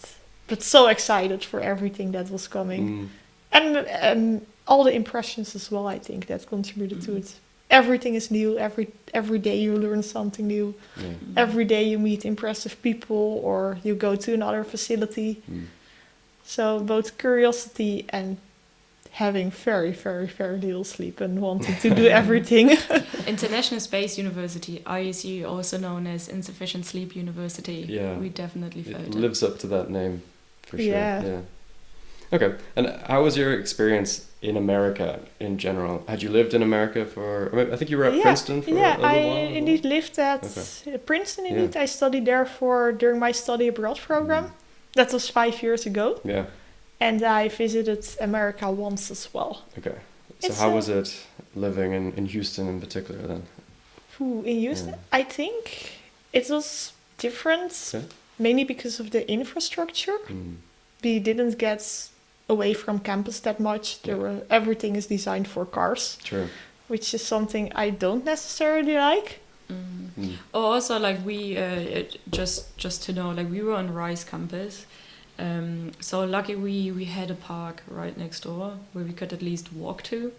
but so excited for everything that was coming. And all the impressions as well, I think, that contributed to it. Everything is new. Every day you learn something new. Every day you meet impressive people or you go to another facility. So both curiosity and having very, very, very little sleep and wanting to do everything. International Space University, ISU, also known as Insufficient Sleep University. Yeah. We definitely felt It lives up to that name, for sure. Yeah. Okay, and how was your experience in America in general. Had you lived in America I think you were at Princeton for a little while? Yeah, I indeed lived at Princeton. Indeed, I studied there during my study abroad program. That was 5 years ago. Yeah. And I visited America once as well. Okay. So how was it living in Houston in particular then? In Houston, I think it was different, mainly because of the infrastructure. We didn't get away from campus that much. Everything is designed for cars. True. Which is something I don't necessarily like. Also, like we just to know, like we were on Rice campus, so lucky we had a park right next door where we could at least walk to.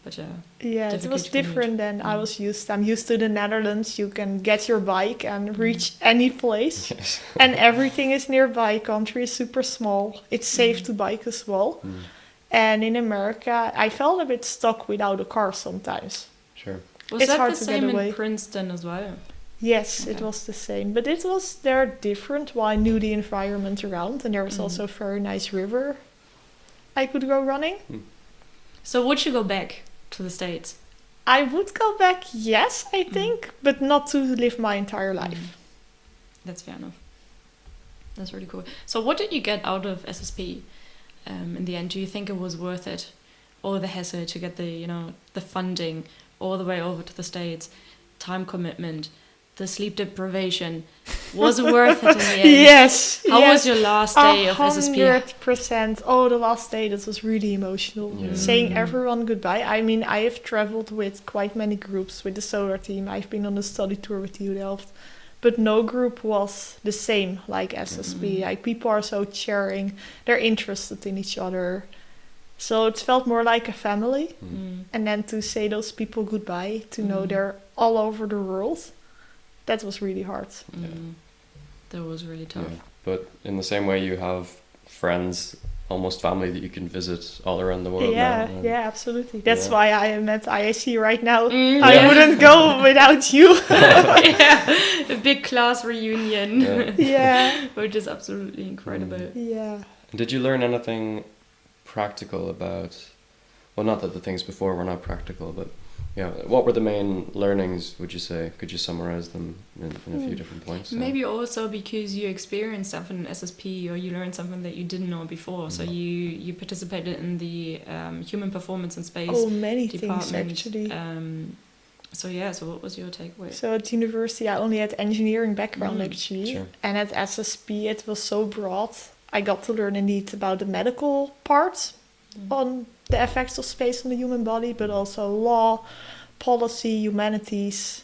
But it was different than I was used. I'm used to the Netherlands. You can get your bike and reach any place, and everything is nearby. Country is super small. It's safe to bike as well. And in America, I felt a bit stuck without a car sometimes. Sure. Was that the same in Princeton as well? Yes, it was the same. But they're different. Well, I knew the environment around, and there was also a very nice river I could go running. So would you go back to the States? I would go back, yes, I think, but not to live my entire life. That's fair enough. That's really cool. So what did you get out of SSP in the end? Do you think it was worth it? All the hassle to get the funding all the way over to the States, time commitment, the sleep deprivation, was it worth it in the end? Yes. How was your last day of SSP? 100%. Oh, the last day, that was really emotional. Saying everyone goodbye. I mean, I have traveled with quite many groups with the solar team. I've been on a study tour with TU Delft. But no group was the same like SSP. Like, people are so sharing. They're interested in each other. So it felt more like a family. And then to say those people goodbye, to know they're all over the world, that was really hard. That was really tough. Yeah. But in the same way, you have friends, almost family, that you can visit all around the world now. Yeah, absolutely. That's why I am at IAC right now. I wouldn't go without you. A big class reunion. Which is absolutely incredible. Yeah. Did you learn anything practical about, well, not that the things before were not practical, but what were the main learnings, would you say? Could you summarize them in a few different points? Maybe also because you experienced something in SSP, or you learned something that you didn't know before. So you participated in the Human Performance and Space many department. things actually. So what was your takeaway? So at university I only had engineering background actually. Sure. And at SSP it was so broad. I got to learn indeed about the medical part on the effects of space on the human body, but also law, policy, humanities,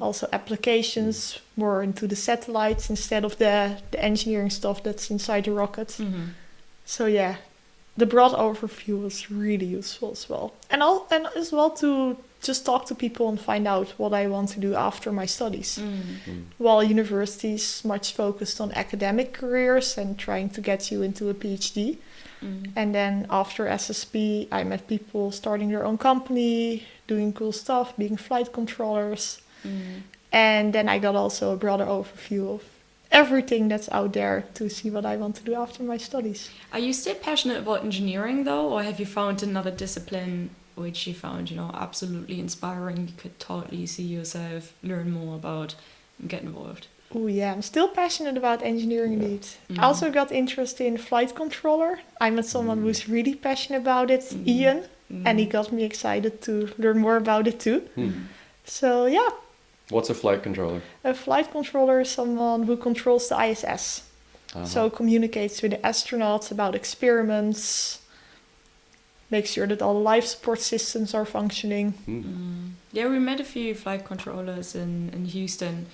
also applications more into the satellites instead of the engineering stuff that's inside the rocket. So the broad overview was really useful as well. And as well to just talk to people and find out what I want to do after my studies. While university is much focused on academic careers and trying to get you into a PhD. And then after SSP, I met people starting their own company, doing cool stuff, being flight controllers. And then I got also a broader overview of everything that's out there to see what I want to do after my studies. Are you still passionate about engineering though, or have you found another discipline which you found, absolutely inspiring? You could totally see yourself learn more about and get involved. Oh yeah, I'm still passionate about engineering indeed. I also got interested in flight controller. I met someone who's really passionate about it, Ian, and he got me excited to learn more about it too. So yeah. What's a flight controller? A flight controller is someone who controls the ISS. So communicates with the astronauts about experiments, makes sure that all the life support systems are functioning. Yeah, we met a few flight controllers in Houston.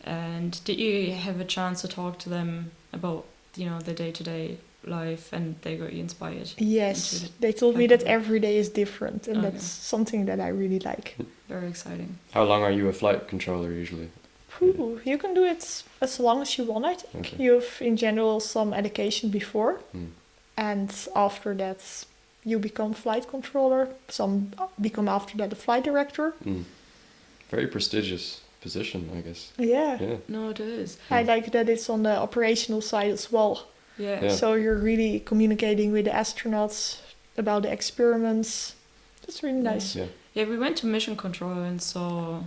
And did you have a chance to talk to them about, the day-to-day life, and they got you inspired? Yes, they told me that every day is different, and that's something that I really like. Very exciting. How long are you a flight controller usually? You can do it as long as you want, I think. Okay. You've, in general, some education before, and after that you become flight controller. Some become after that a flight director. Very prestigious position, I guess. Yeah. No, it is. I like that it's on the operational side as well. Yeah. So you're really communicating with the astronauts about the experiments. It's really nice. Yeah. Yeah, we went to mission control and saw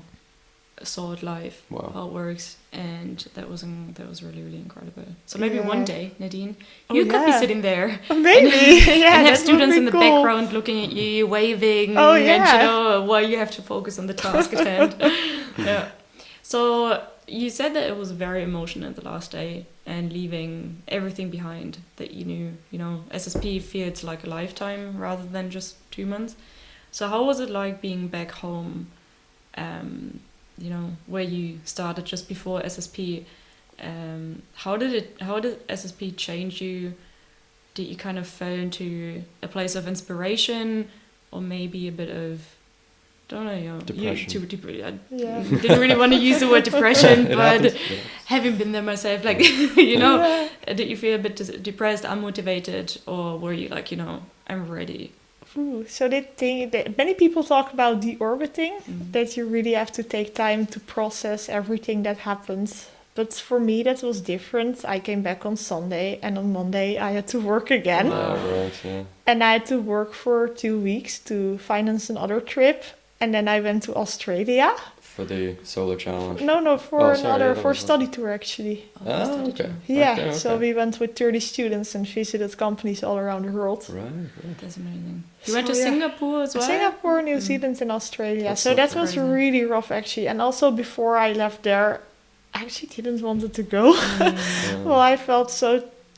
it live, Wow. how it works, and that was really, really incredible. So maybe Yeah. one day, Nadine, Oh, you could be yeah. sitting there Maybe, yeah, and have that would students be in the cool. background looking at you, waving, Oh, and yeah. while you have to focus on the task at hand. Yeah. So you said that it was very emotional the last day and leaving everything behind that you knew. SSP feels like a lifetime rather than just 2 months. So how was it like being back home? Where you started just before SSP. How did SSP change you? Did you kind of fall into a place of inspiration, or maybe a bit of, don't know, Depression. I Yeah. didn't really want to use the word depression, It but happens, yeah. having been there myself, like, Yeah. did you feel a bit depressed, unmotivated, or were you like, I'm ready? Ooh, so the thing that many people talk about deorbiting, Mm. that you really have to take time to process everything that happens. But for me, that was different. I came back on Sunday, and on Monday I had to work again. Yeah, right, yeah. And I had to work for 2 weeks to finance another trip. And then I went to Australia. For the solar challenge. No, for Oh, sorry, another, that for a was- study tour actually. Ah, okay. Yeah, Okay, so okay. we went with 30 students and visited companies all around the world. Right. That's amazing. You So, went to yeah. Singapore as well? Singapore, New Mm. Zealand, and Australia. That's So so that cool. was Crazy. really rough actually. And also before I left there, I actually didn't want it to go. Yeah. Well, I felt so.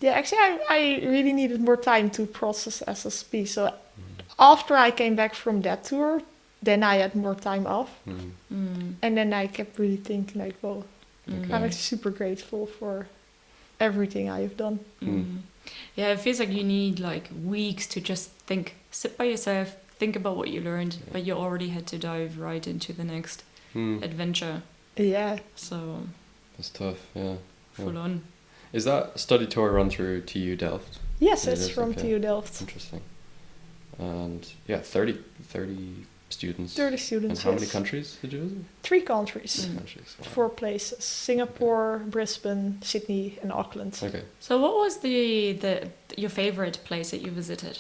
Yeah, actually, I really needed more time to process SSP. So after I came back from that tour, then I had more time off. Mm. Mm. And then I kept really thinking, like, well, Mm. Okay. I'm actually super grateful for everything I have done. Mm. Yeah, it feels like you need like weeks to just sit by yourself, think about what you learned, Yeah. but you already had to dive right into the next Mm. adventure. Yeah. So That's tough, yeah. full on. Is that study tour run through TU Delft? Yes, It it's is, from okay. TU Delft. Interesting. And yeah, 30 students. 30 students. And how many yes. countries did you visit? 3 countries. Mm. Countries. Wow. 4 places: Singapore, Brisbane, Sydney, and Auckland. Okay. So what was your favorite place that you visited?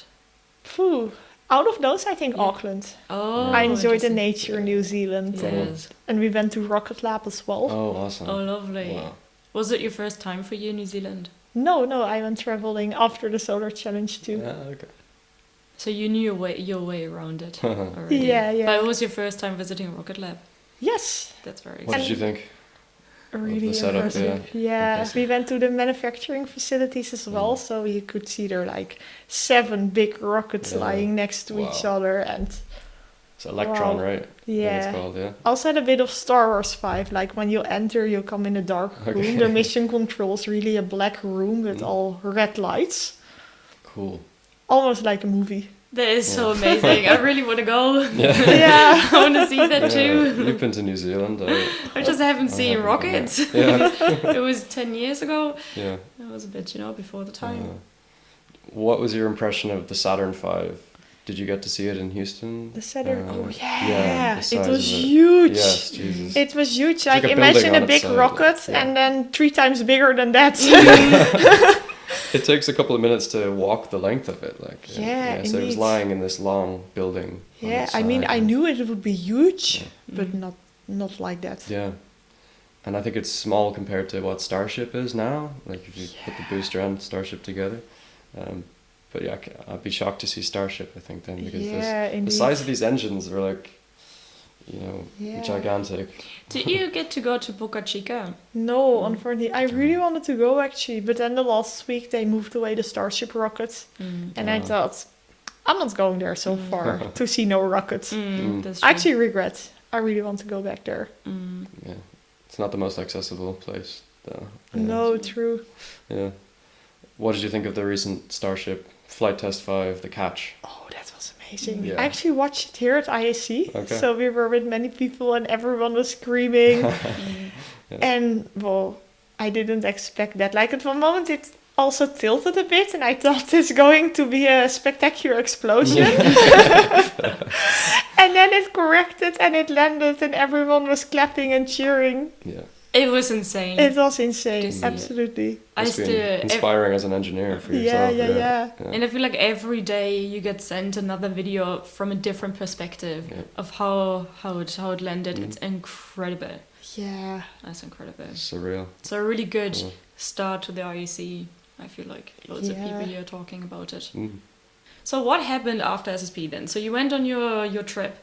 Phew. Out of those, I think Yeah. Auckland. Oh, I enjoyed the interesting. nature in New Zealand, Yes. and we went to Rocket Lab as well. Oh, awesome. Oh, lovely. Wow. Was it your first time for you in New Zealand? No, I went traveling after the Solar Challenge too. Yeah, okay. So you knew your way around it already. Yeah. But it was your first time visiting Rocket Lab. Yes, That's very What did you think? really the setup, impressive. Yeah, Impressive. we went to the manufacturing facilities as well, Mm. so you could see there like 7 big rockets Yeah. lying next to each Wow. other, and It's Electron, Wow. right? I think yeah. it's called, yeah. Also had a bit of Star Wars vibe. Like when you enter, you come in a dark room. Okay. The mission control is really a black room with Mm. all red lights, Cool. almost like a movie. That is so amazing. I really want to go. Yeah. Yeah. I want to see that too. You've been to New Zealand. I just haven't I seen haven't, rockets. Yeah. It was 10 years ago. Yeah. It was a bit, before the time. What was your impression of the Saturn V? Did you get to see it in Houston? The Saturn. Uh, Oh yeah, yeah, the it size was of it. huge. Yes, Jesus. It was huge. like Like, a imagine building a on big its side, rocket yeah. and then 3 times bigger than that. It takes a couple of minutes to walk the length of it. Like Yeah, so it was indeed. lying in this long building. on Yeah, its I mean, side. I knew it would be huge, Yeah. but not like that. Yeah. And I think it's small compared to what Starship is now. Like if you put the booster and Starship together. But yeah, I'd be shocked to see Starship, I think, then, because Yeah, the indeed. size of these engines are like, Yeah. gigantic. Did you get to go to Boca Chica? No, unfortunately, I really wanted to go actually, but then the last week they moved away the Starship rocket, and I Oh. thought, I'm not going there so far to see no rockets. That's I actually regret. I really want to go back there. Yeah. It's not the most accessible place, though. Yeah. No, true. Yeah. What did you think of the recent Starship Flight Test 5, the catch? Oh, that was amazing. Yeah. I actually watched it here at IAC. Okay. So we were with many people and everyone was screaming. Yeah. And, well, I didn't expect that. Like, at one moment it also tilted a bit and I thought it's going to be a spectacular explosion. And then it corrected and it landed and everyone was clapping and cheering. Yeah. It was insane. It was insane, To see absolutely. I Must be still inspiring as an engineer for Yeah, yourself. yeah. And I feel like every day you get sent another video from a different perspective of how it landed. It's incredible. Yeah. That's incredible. Surreal. So a really good start to the IEC. I feel like loads of people here talking about it. So what happened after SSP then? So you went on your trip,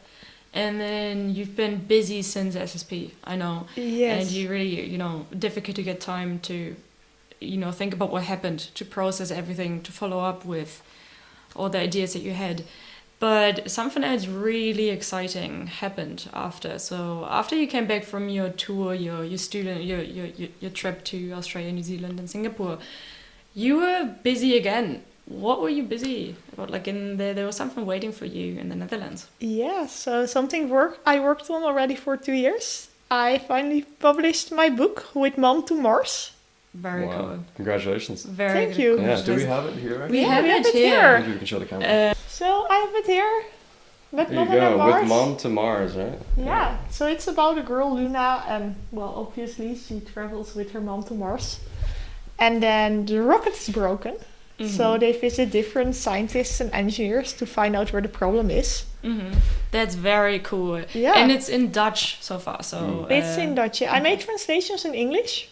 and then you've been busy since SSP, I know. Yes. And you really, difficult to get time to, think about what happened, to process everything, to follow up with all the ideas that you had. But something else really exciting happened after. So after you came back from your tour, your trip to Australia, New Zealand, and Singapore, you were busy again. What were you busy about? Like there was something waiting for you in the Netherlands. Yeah, so I worked on already for 2 years. I finally published my book, With Mom to Mars. Very cool. Congratulations. Very Thank you. Yeah, do we have it here? We have it here. Maybe we can show the camera. So I have it here. With There you Mama Naar go, Mars. With Mom to Mars, right? Yeah, so it's about a girl, Luna, and obviously she travels with her mom to Mars. And then the rocket is broken. So they visit different scientists and engineers to find out where the problem is. That's very cool. Yeah. And it's in Dutch so far. So It's in Dutch. I made translations in English.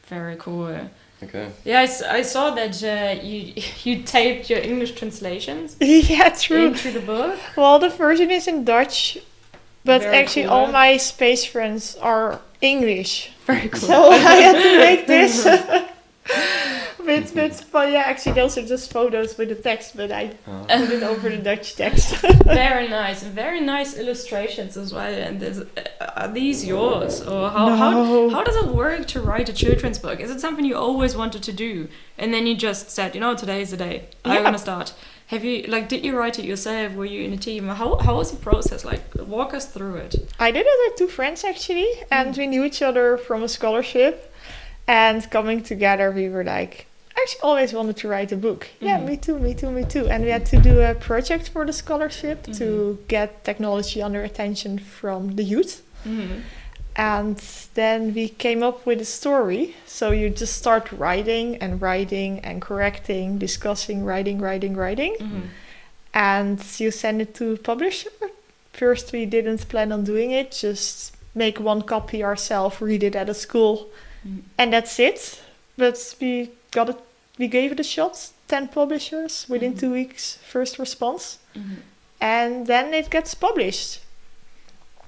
Very cool. Okay. Yeah, I saw that you taped your English translations Yeah, true. into the book. Well, the version is in Dutch, but Very actually cool. all my space friends are English. Very cool. So I had to make this. But yeah, actually those are just photos with the text, but I put it over the Dutch text. Very nice, and very nice illustrations as well. And are these yours, or how does it work to write a children's book? Is it something you always wanted to do, and then you just said, today is the day, I'm gonna start? Have you did you write it yourself? Were you in a team? How was the process like? Walk us through it. I did it with 2 friends actually, and we knew each other from a scholarship. And coming together, we were like, I actually always wanted to write a book. Yeah, me too. And we had to do a project for the scholarship to get technology under attention from the youth. And then we came up with a story. So you just start writing and correcting, discussing, writing. And you send it to a publisher. First, we didn't plan on doing it. Just make 1 copy ourselves, read it at a school. And that's it. But we gave it a shot. 10 publishers within 2 weeks, first response. And then it gets published.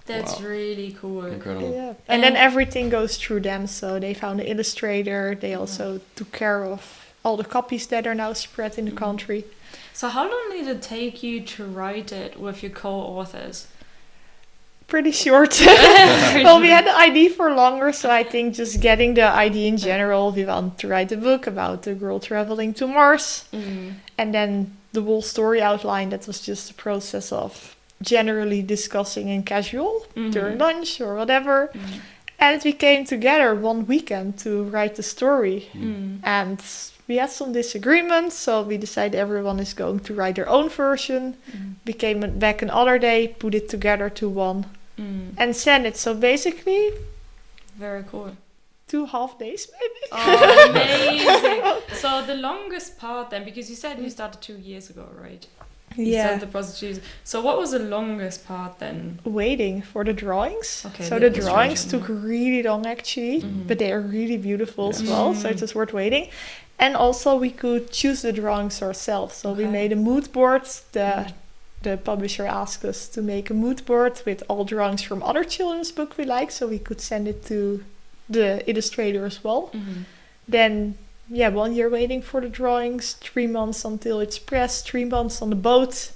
That's really cool. Incredible. Yeah. And then everything goes through them. So they found an illustrator. They also took care of all the copies that are now spread in the country. So how long did it take you to write it with your co-authors? Pretty short. Well, we had the idea for longer, so I think just getting the idea in general, we want to write a book about the girl traveling to Mars. And then the whole story outline, that was just a process of generally discussing in casual during lunch or whatever. And we came together 1 weekend to write the story. And we had some disagreements, so we decided everyone is going to write their own version. We came back another day, put it together to one. And send it. So basically, very cool. 2.5 days maybe. Oh, amazing! So the longest part then, because you said you started 2 years ago, right? You said the process. So what was the longest part then? Waiting for the drawings. Okay, so the drawings took really long actually, but they are really beautiful as well. So it was worth waiting. And also we could choose the drawings ourselves. So we made a mood board. The publisher asked us to make a mood board with all drawings from other children's book we like, so we could send it to the illustrator as well. Then, 1 year waiting for the drawings, 3 months until it's pressed, 3 months on the boat.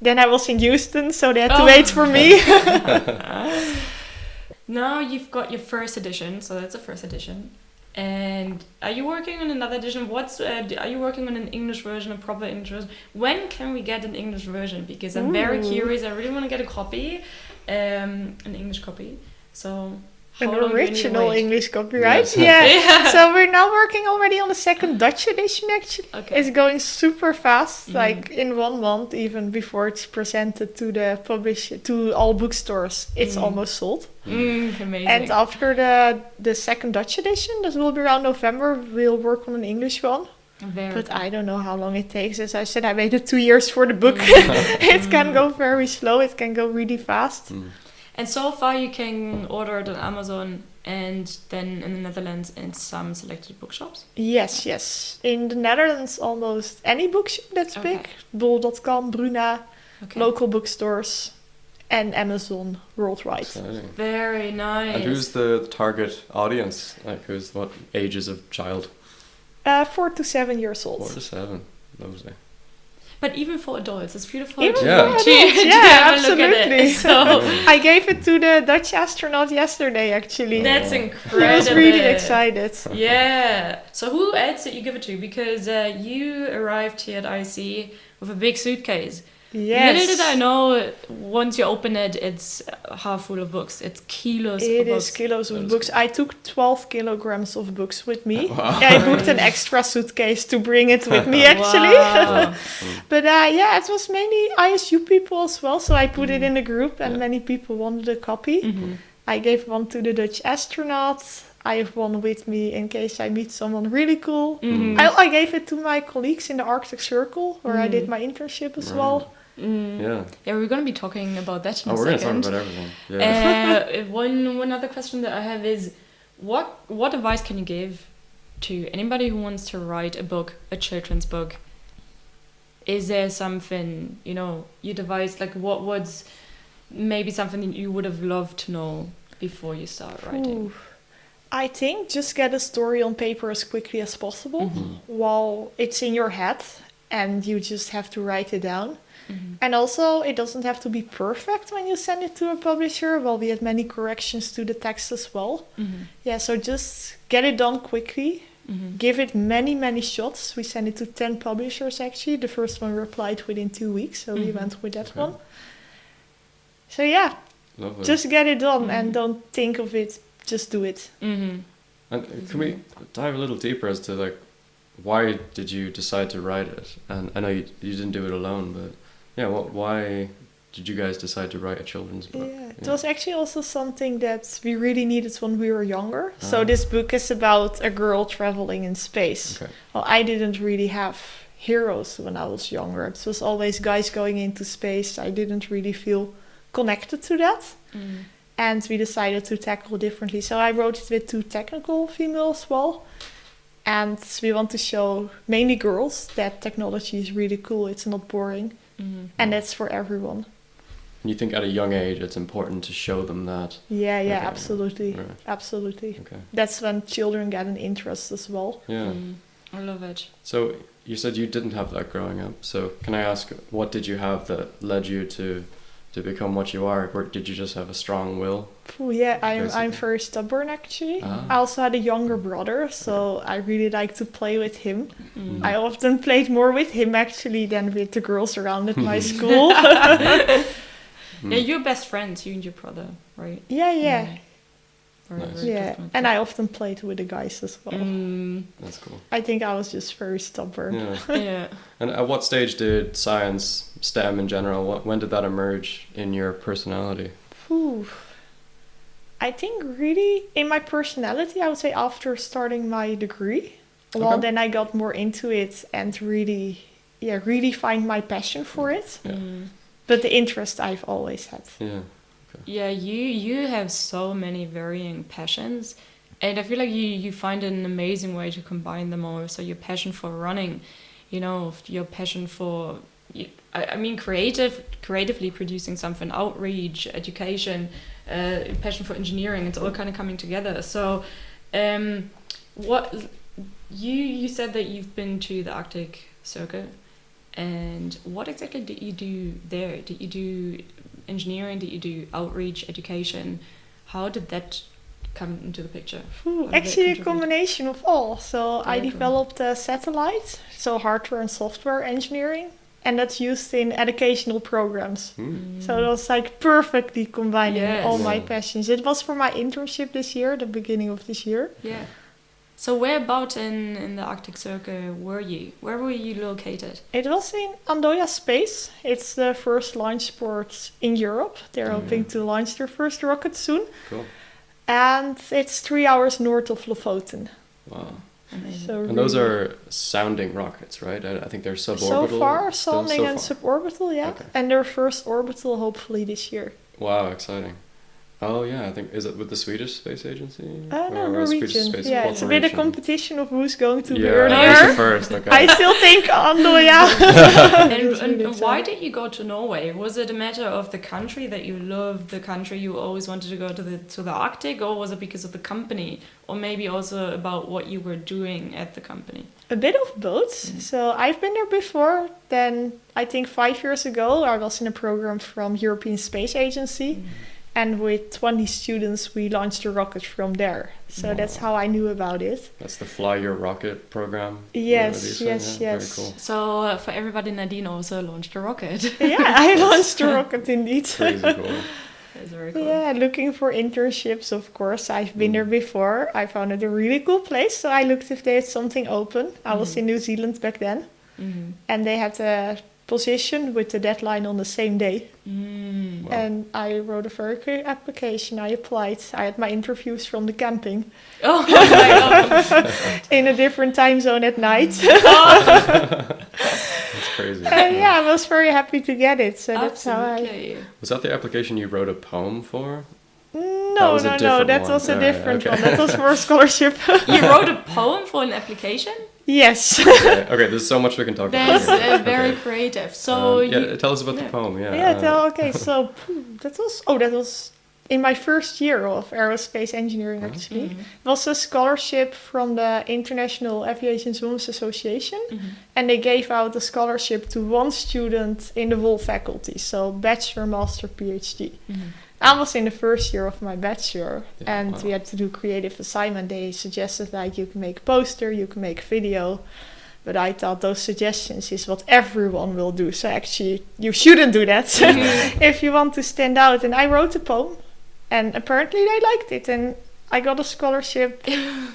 Then I was in Houston, so they had to wait for me. Now you've got your first edition, so that's the first edition. And are you working on another edition? Are you working on an English version, a proper English version? When can we get an English version? Because I'm very curious. I really want to get a copy, an English copy. So How An long do you need to original wait? English copyright. Yes. Yeah. So we're now working already on the second Dutch edition actually. Okay. It's going super fast, Mhm. like in 1 month, even before it's presented to the publisher, to all bookstores, it's Mhm. almost sold. Amazing. And after the second Dutch edition, that will be around November, we'll work on an English one. Very But cool. I don't know how long it takes. As I said, I waited 2 years for the book. It can go very slow, it can go really fast. And so far you can order it on Amazon and then in the Netherlands in some selected bookshops. Yes. In the Netherlands, almost any bookshop that's Okay. big. Bol.com, Bruna, Okay. local bookstores, and Amazon worldwide. Exciting. Very nice. And who's the target audience? Like, who's what ages of child? 4 to 7 years 4 old. to 7. Lovely. But even for adults, it's beautiful Even to, for adults, to yeah, have a look at absolutely. it. So I gave it to the Dutch astronaut yesterday, actually. that's He incredible. was really excited. Yeah. So who else did you give it to? Because you arrived here at IC with a big suitcase. Yes. Little did I know, once you open it, it's half full of books. It's kilos of It books. is kilos of That is books. I took 12 kilograms of books with me. Wow. I booked an extra suitcase to bring it with me, actually. Wow. But yeah, it was mainly ISU people as well. So I put it in a group and Yeah. many people wanted a copy. Mhm. I gave one to the Dutch astronaut. I have one with me in case I meet someone really cool. Mhm. I gave it to my colleagues in the Arctic Circle where I did my internship as Right. well. Mm. Yeah. Yeah, we're going to be talking about that in Oh, a we're going to second. talk about everything. Yeah. One other question that I have is, what advice can you give to anybody who wants to write a book, a children's book? Is there something, you devised, like what's maybe something that you would have loved to know before you start writing? Ooh. I think just get a story on paper as quickly as possible while it's in your head and you just have to write it down. And also, it doesn't have to be perfect when you send it to a publisher. Well, we had many corrections to the text as well. Yeah, so just get it done quickly. Give it many shots. We sent it to 10 publishers, actually. The first one replied within 2 weeks, so we went with that Okay. one. So yeah, Lovely. just get it done and don't think of it. Just do it. And can we dive a little deeper as to like why did you decide to write it? And I know you didn't do it alone, but yeah, why did you guys decide to write a children's book? Yeah, it was actually also something that we really needed when we were younger. So this book is about a girl traveling in space. Okay. Well, I didn't really have heroes when I was younger. It was always guys going into space. I didn't really feel connected to that. And we decided to tackle differently. So I wrote it with 2 technical females as well. And we want to show mainly girls that technology is really cool. It's not boring. And that's for everyone. You think at a young age it's important to show them that? Yeah, Okay. absolutely. Right. Absolutely. Okay. That's when children get an interest as well. Yeah. I love it. So you said you didn't have that growing up. So can I ask, what did you have that led you to become what you are? Or did you just have a strong will? Ooh, yeah, I'm Basically. very stubborn actually. Ah. I also had a younger brother, so I really like to play with him. I often played more with him actually than with the girls around at my school. Yeah, you're best friends, you and your brother, right? Yeah. Very, Nice. very Yeah, different. and I often played with the guys as well. That's cool. I think I was just very stubborn. Yeah. Yeah. And at what stage did science, STEM in general, when did that emerge in your personality? Ooh. I think really in my personality, I would say after starting my degree. Well, Okay. then I got more into it and really find my passion for it. Yeah. But the interest I've always had. Yeah. Yeah, you have so many varying passions, and I feel like you find an amazing way to combine them all. So your passion for running, your passion for, I mean, creatively producing something, outreach, education, passion for engineering. It's all kind of coming together. So, what you said that you've been to the Arctic Circle, and what exactly did you do there? Did you do engineering? Did you do outreach, education? How did that come into the picture? How did that Actually, a contribute? combination of all. So I Very cool. developed a satellite, so hardware and software engineering. and that's used in educational programs. So it was like perfectly combining all my passions. It was for my internship this year, the beginning of this year. Yeah. So whereabout in the Arctic Circle were you? Where were you located? It was in Andoya Space. It's the first launch port in Europe. They're hoping to launch their first rocket soon. Cool. And it's 3 hours north of Lofoten. Wow. Amazing. So And those are sounding rockets, right? I think they're suborbital. So far, still sounding and suborbital, yeah. Okay. And their first orbital hopefully this year. Wow, exciting. Oh yeah, I think, is it with the Swedish Space Agency? No, Or Swedish Norwegian. Space Yeah, it's a bit of Corporation? competition of who's going to be Yeah, earlier. who's the first, okay. I still think Andoya. And why did you go to Norway? Was it a matter of the country that you loved, the country you always wanted to go to the Arctic, or was it because of the company, or maybe also about what you were doing at the company? A bit of both. So I've been there before. Then I think 5 years ago I was in a program from European Space Agency. And with 20 students, we launched a rocket from there. So that's how I knew about it. That's the Fly Your Rocket program. Yes. Very cool. So for everybody, Nadine also launched a rocket. Yeah, I launched a rocket indeed. Crazy cool. That's very cool. Yeah, looking for internships, of course. I've been there before. I found it a really cool place. So I looked if they had something open. I was in New Zealand back then. And they had a position with the deadline on the same day. Wow. And I wrote a very quick application. I applied. I had my interviews from the camping Oh my god. in a different time zone at night. That's crazy. And yeah, I was very happy to get it. So that's how I... Absolutely. Was that the application you wrote a poem for? No, was a no, different that one. was a Alright, different okay. one. That was for a scholarship. You wrote a poem for an application? Yes. Okay, there's so much we can talk about. That's here. very Okay. creative. So tell us about the poem. Yeah. Yeah, okay, so that was in my first year of aerospace engineering actually. It was a scholarship from the International Aviation Swimmers Association, and they gave out a scholarship to one student in the whole faculty, so bachelor, master, PhD. I was in the first year of my bachelor, and we had to do creative assignment. They suggested like you can make a poster, you can make a video. But I thought those suggestions is what everyone will do. So actually, you shouldn't do that if you want to stand out. And I wrote a poem, and apparently they liked it. And I got a scholarship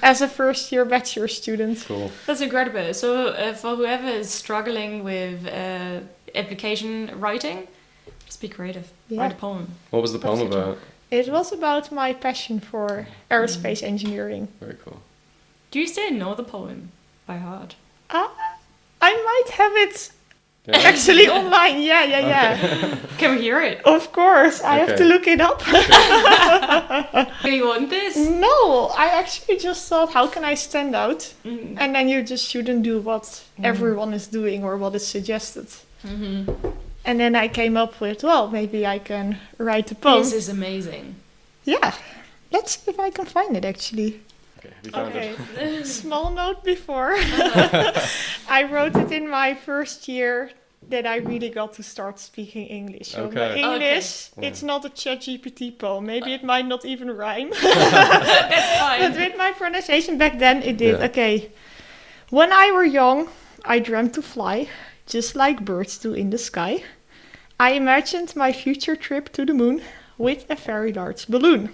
as a first-year bachelor student. Cool. that's incredible. So for whoever is struggling with application writing, just be creative. Yeah. Write a poem. What was the poem That's it. about? It was about my passion for aerospace engineering. Very cool. Do you still know the poem by heart? I might have it Yeah. actually online. Yeah. Can we hear it? Of course, I have to Okay. look it up. Do you want this? No, I actually just thought, how can I stand out? And then you just shouldn't do what everyone is doing or what is suggested. And then I came up with, well, maybe I can write a poem. This is amazing. Yeah, let's see if I can find it actually. Okay, we found it. Small note before. I wrote it in my first year that I really got to start speaking English. So Okay. my English, Okay. it's not a ChatGPT poem. Maybe it might not even rhyme. That's fine. But with my pronunciation back then, it did. Yeah. Okay. When I were young, I dreamt to fly, just like birds do in the sky. I imagined my future trip to the moon with a very large balloon.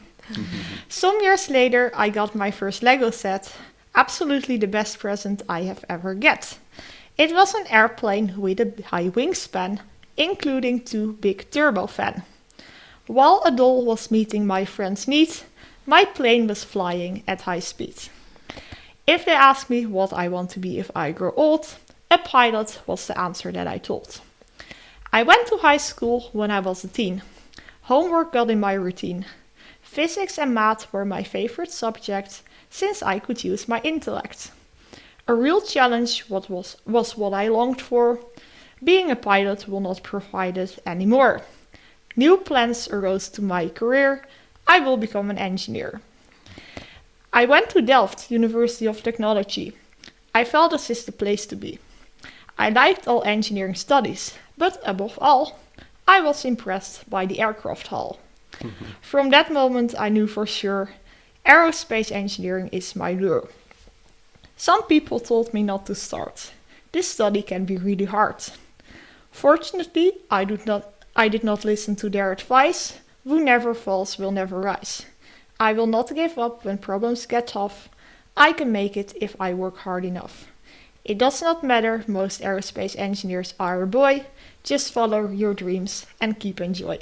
Some years later, I got my first Lego set. Absolutely the best present I have ever get. It was an airplane with a high wingspan, including 2 big turbofan. While a doll was meeting my friend's need, my plane was flying at high speed. If they ask me what I want to be if I grow old, a pilot was the answer that I told. I went to high school when I was a teen. Homework got in my routine. Physics and math were my favorite subjects since I could use my intellect. A real challenge was what I longed for. Being a pilot will not provide it anymore. New plans arose to my career. I will become an engineer. I went to Delft, University of Technology. I felt this is the place to be. I liked all engineering studies, but above all, I was impressed by the aircraft hull. From that moment, I knew for sure aerospace engineering is my lure. Some people told me not to start. This study can be really hard. Fortunately, I did not listen to their advice. Who never falls will never rise. I will not give up when problems get tough. I can make it if I work hard enough. It does not matter, most aerospace engineers are a boy. Just follow your dreams and keep enjoy.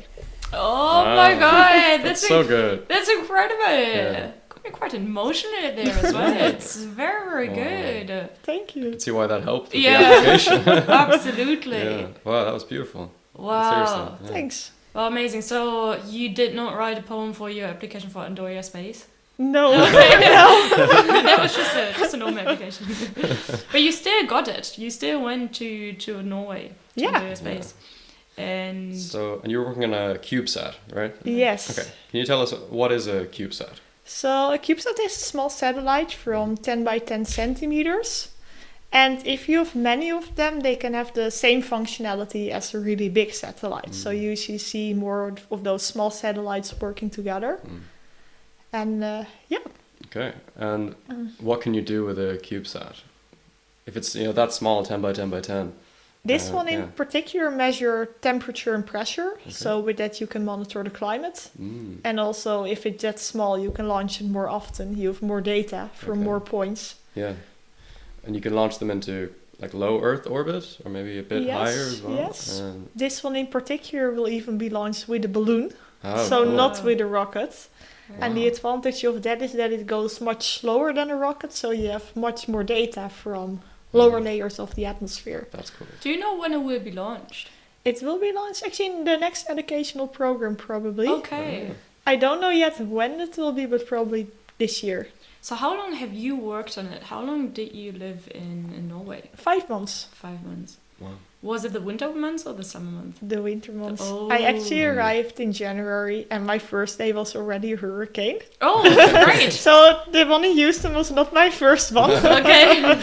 Oh my god, that's so good. That's incredible. Yeah. Got me quite emotional there as well. It's very, very good. Thank you. I can see why that helped with Yeah. the application. Absolutely. Yeah. Wow, that was beautiful. Wow. Seriously. Yeah. Thanks. Well, amazing. So you did not write a poem for your application for Andoria Space? No. That was just a normal application. But you still got it. You still went to Norway to Yeah. Andoria Space. And And you're working on a CubeSat, right? Yes. Okay. Can you tell us what is a CubeSat? So a CubeSat is a small satellite from 10 by 10 centimeters. And if you have many of them, they can have the same functionality as a really big satellite. So you usually see more of those small satellites working together. And yeah. Okay. And what can you do with a CubeSat? If it's that small, 10 by 10 by 10. This one in yeah. particular measure temperature and pressure. So with that you can monitor the climate. And also if it's that small, you can launch it more often. You have more data from more points. Yeah. And you can launch them into like low Earth orbit or maybe a bit higher as well. Yes. This one in particular will even be launched with a balloon. Oh, So cool. not with a rocket. Wow. And the advantage of that is that it goes much slower than a rocket. So you have much more data from lower layers of the atmosphere. That's cool. do you know when it will be launched? It will be launched actually in the next educational program probably. Okay. I don't know yet when it will be, but probably this year. So how long have you worked on it? How long did you live in Norway? 5 months. 5 months. Wow. Was it the winter months or the summer months? The winter months. Oh. I actually arrived in January and my first day was already a hurricane. Oh, great. So the one in Houston was not my first one. Okay.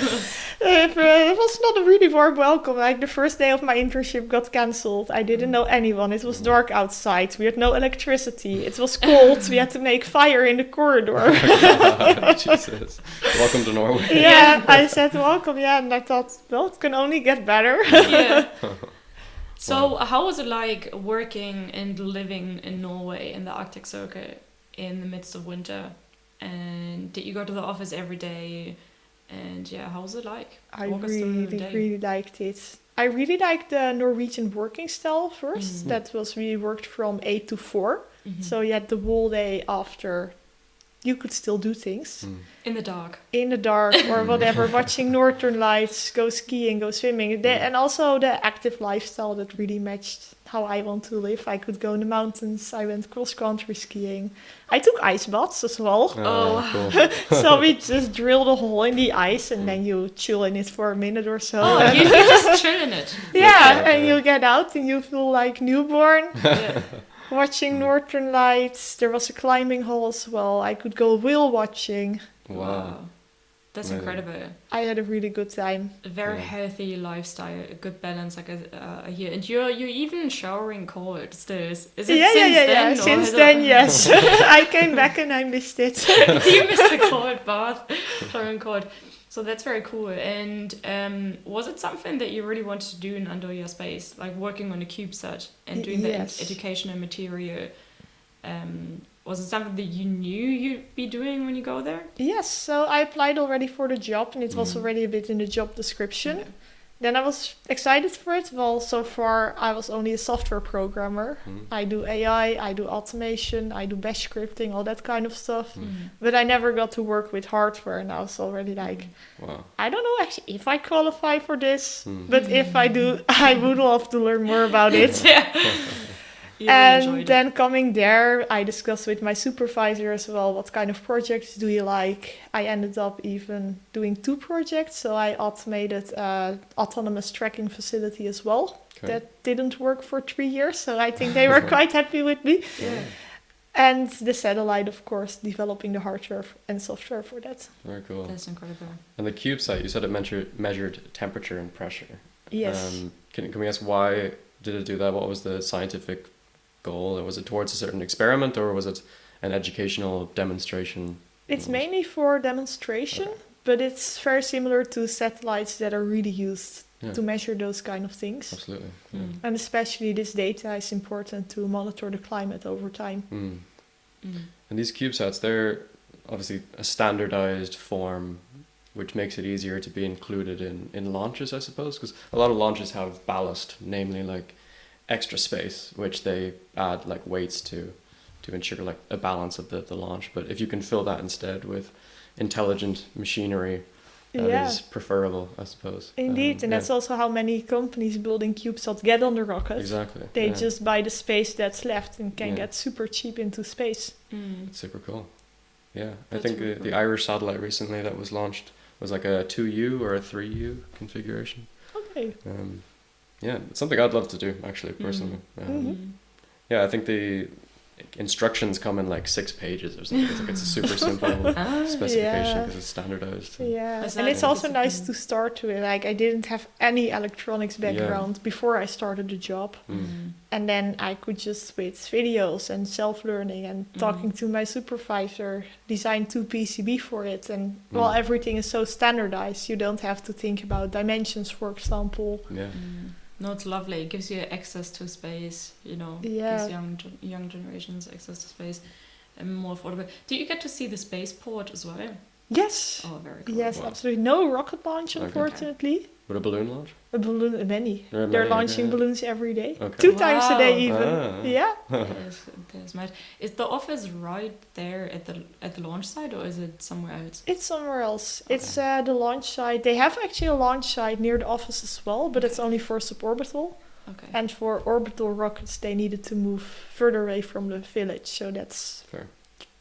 It was not a really warm welcome. Like the first day of my internship got cancelled. I didn't know anyone. It was dark outside. We had no electricity. It was cold. We had to make fire in the corridor. Jesus. Welcome to Norway. Yeah, I said welcome. Yeah, and I thought, well, it can only get better. Yeah. So how was it like working and living in Norway in the Arctic Circle in the midst of winter? And did you go to the office every day? And yeah, how was it like? I Walk us through the day. really liked it. I really liked the Norwegian working style first. That was we worked from 8 to 4. So you had the whole day after. You could still do things. In the dark. In the dark or whatever, watching northern lights, go skiing, go swimming. And also the active lifestyle that really matched how I want to live. I could go in the mountains. I went cross-country skiing. I took ice baths as well. Cool. So we just drilled a hole in the ice and then you chill in it for a minute or so. Oh, you just chill in it. Yeah, and you get out and you feel like newborn. Yeah. Watching northern lights. There was a climbing hole as well. I could go whale watching. Wow. That's Amazing. incredible. I had a really good time. A very healthy lifestyle, a good balance, like a year. And you're even showering cold still. Is it Yeah. then? Or Since has it- then, yes. I came back and I missed it. You missed the cold bath, showering cold. So that's very cool. And was it something that you really wanted to do in Andoria Space, like working on a CubeSat and doing the Yes. educational material? Was it something that you knew you'd be doing when you go there? Yes, so I applied already for the job and it was already a bit in the job description. Then I was excited for it. Well, so far I was only a software programmer. I do AI, I do automation, I do bash scripting, all that kind of stuff. But I never got to work with hardware and I was already like, Wow. I don't know actually if I qualify for this, but if I do, I would love to learn more about it. Yeah. You really enjoyed And it. then coming there, I discussed with my supervisor as well, what kind of projects do you like? I ended up even doing 2 projects. So I automated an autonomous tracking facility as well. Okay. That didn't work for 3 years. So I think they were quite happy with me. Yeah. And the satellite, of course, developing the hardware and software for that. Very cool. That's incredible. And the CubeSat, you said it measured temperature and pressure. Yes. Can we ask why did it do that? What was the scientific goal? Was it towards a certain experiment or was it an educational demonstration? It's mainly for demonstration, but it's very similar to satellites that are really used to measure those kind of things. Absolutely. Yeah. And especially this data is important to monitor the climate over time. And these CubeSats, they're obviously a standardized form, which makes it easier to be included in launches, I suppose, because a lot of launches have ballast, namely like extra space, which they add like weights to ensure like a balance of the launch. But if you can fill that instead with intelligent machinery, that is preferable, I suppose. Indeed, and that's also how many companies building CubeSats get on the rocket. Exactly. They just buy the space that's left and can get super cheap into space. It's super cool. Yeah, That's I think really the cool. Irish satellite recently that was launched was like a 2U or a 3U configuration. Okay. Yeah, it's something I'd love to do, actually, personally. Yeah, I think the instructions come in like 6 pages or something. It's a super simple specification because it's standardized. Yeah, That's and it's nice. also nice to start with. Like, I didn't have any electronics background before I started the job. And then I could just, with videos and self-learning and talking to my supervisor, design 2 PCB for it. And, well, everything is so standardized. You don't have to think about dimensions, for example. Yeah. No, it's lovely. It gives you access to space, you know. Yeah. Gives young generations access to space and more affordable. Do you get to see the spaceport as well? Yes. Oh, very cool. Yes, Wow. absolutely. No rocket launch, Okay. unfortunately. With a balloon launch? A balloon, many. There are They're many, launching okay. balloons every day. Okay. 2 times a day Wow. even. Ah. Yeah. There's mad. Is the office right there at the launch site, or is it somewhere else? It's somewhere else. It's the launch site. They have actually a launch site near the office as well, but it's only for suborbital. Okay. And for orbital rockets, they needed to move further away from the village. So that's Fair.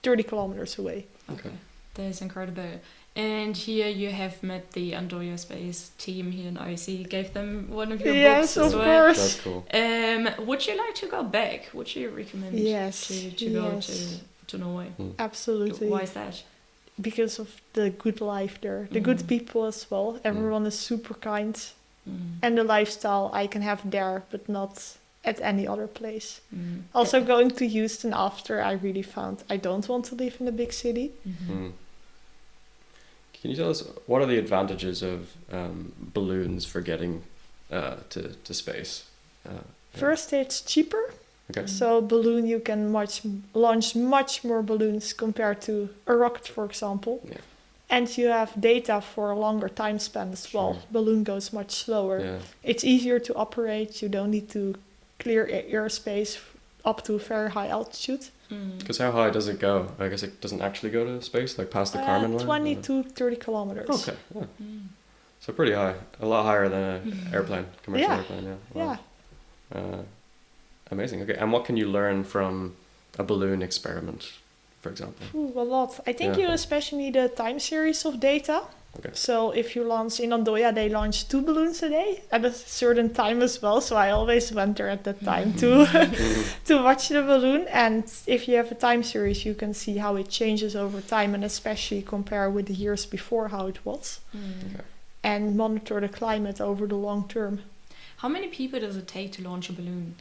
30 kilometers away. Okay. That's incredible. And here you have met the Andoya Space team here in IC. Gave them one of your Yes, books as of well. course. That's cool. Would you like to go back? Would you recommend Yes, to go yes. to Norway? Absolutely. Why is that? Because of the good life there. The good people as well. Everyone is super kind. And the lifestyle I can have there, but not at any other place. Also, going to Houston after, I really found I don't want to live in a big city. Can you tell us what are the advantages of balloons for getting to space? First, it's cheaper. Okay. So balloon, you can launch much more balloons compared to a rocket, for example. Yeah. And you have data for a longer time span as well. Sure. Balloon goes much slower. Yeah. It's easier to operate. You don't need to clear airspace up to a very high altitude. Because how high does it go? I guess it doesn't actually go to space, like past the Kármán line? 20 to 30 kilometers. Okay. Yeah. So pretty high. A lot higher than an airplane, commercial Yeah. airplane, yeah. Yeah. Wow. Amazing. Okay. And what can you learn from a balloon experiment, for example? Ooh, a lot. I think Yeah. you especially need a time series of data. Okay. So if you launch in Andoya, they launch 2 balloons a day at a certain time as well. So I always went there at that time to watch the balloon. And if you have a time series, you can see how it changes over time, and especially compare with the years before how it was, Okay. and monitor the climate over the long term. How many people does it take to launch a balloon?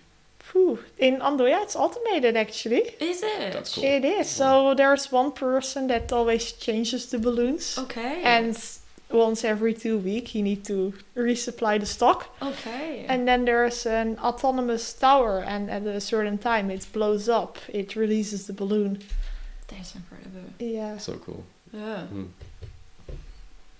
In Andoya, it's automated actually. Is it? That's cool. It is. So there's one person that always changes the balloons. Okay. And once every 2 weeks, you need to resupply the stock. Okay. And then there's an autonomous tower, and at a certain time it blows up. It releases the balloon. That's incredible. Yeah. So cool. Yeah.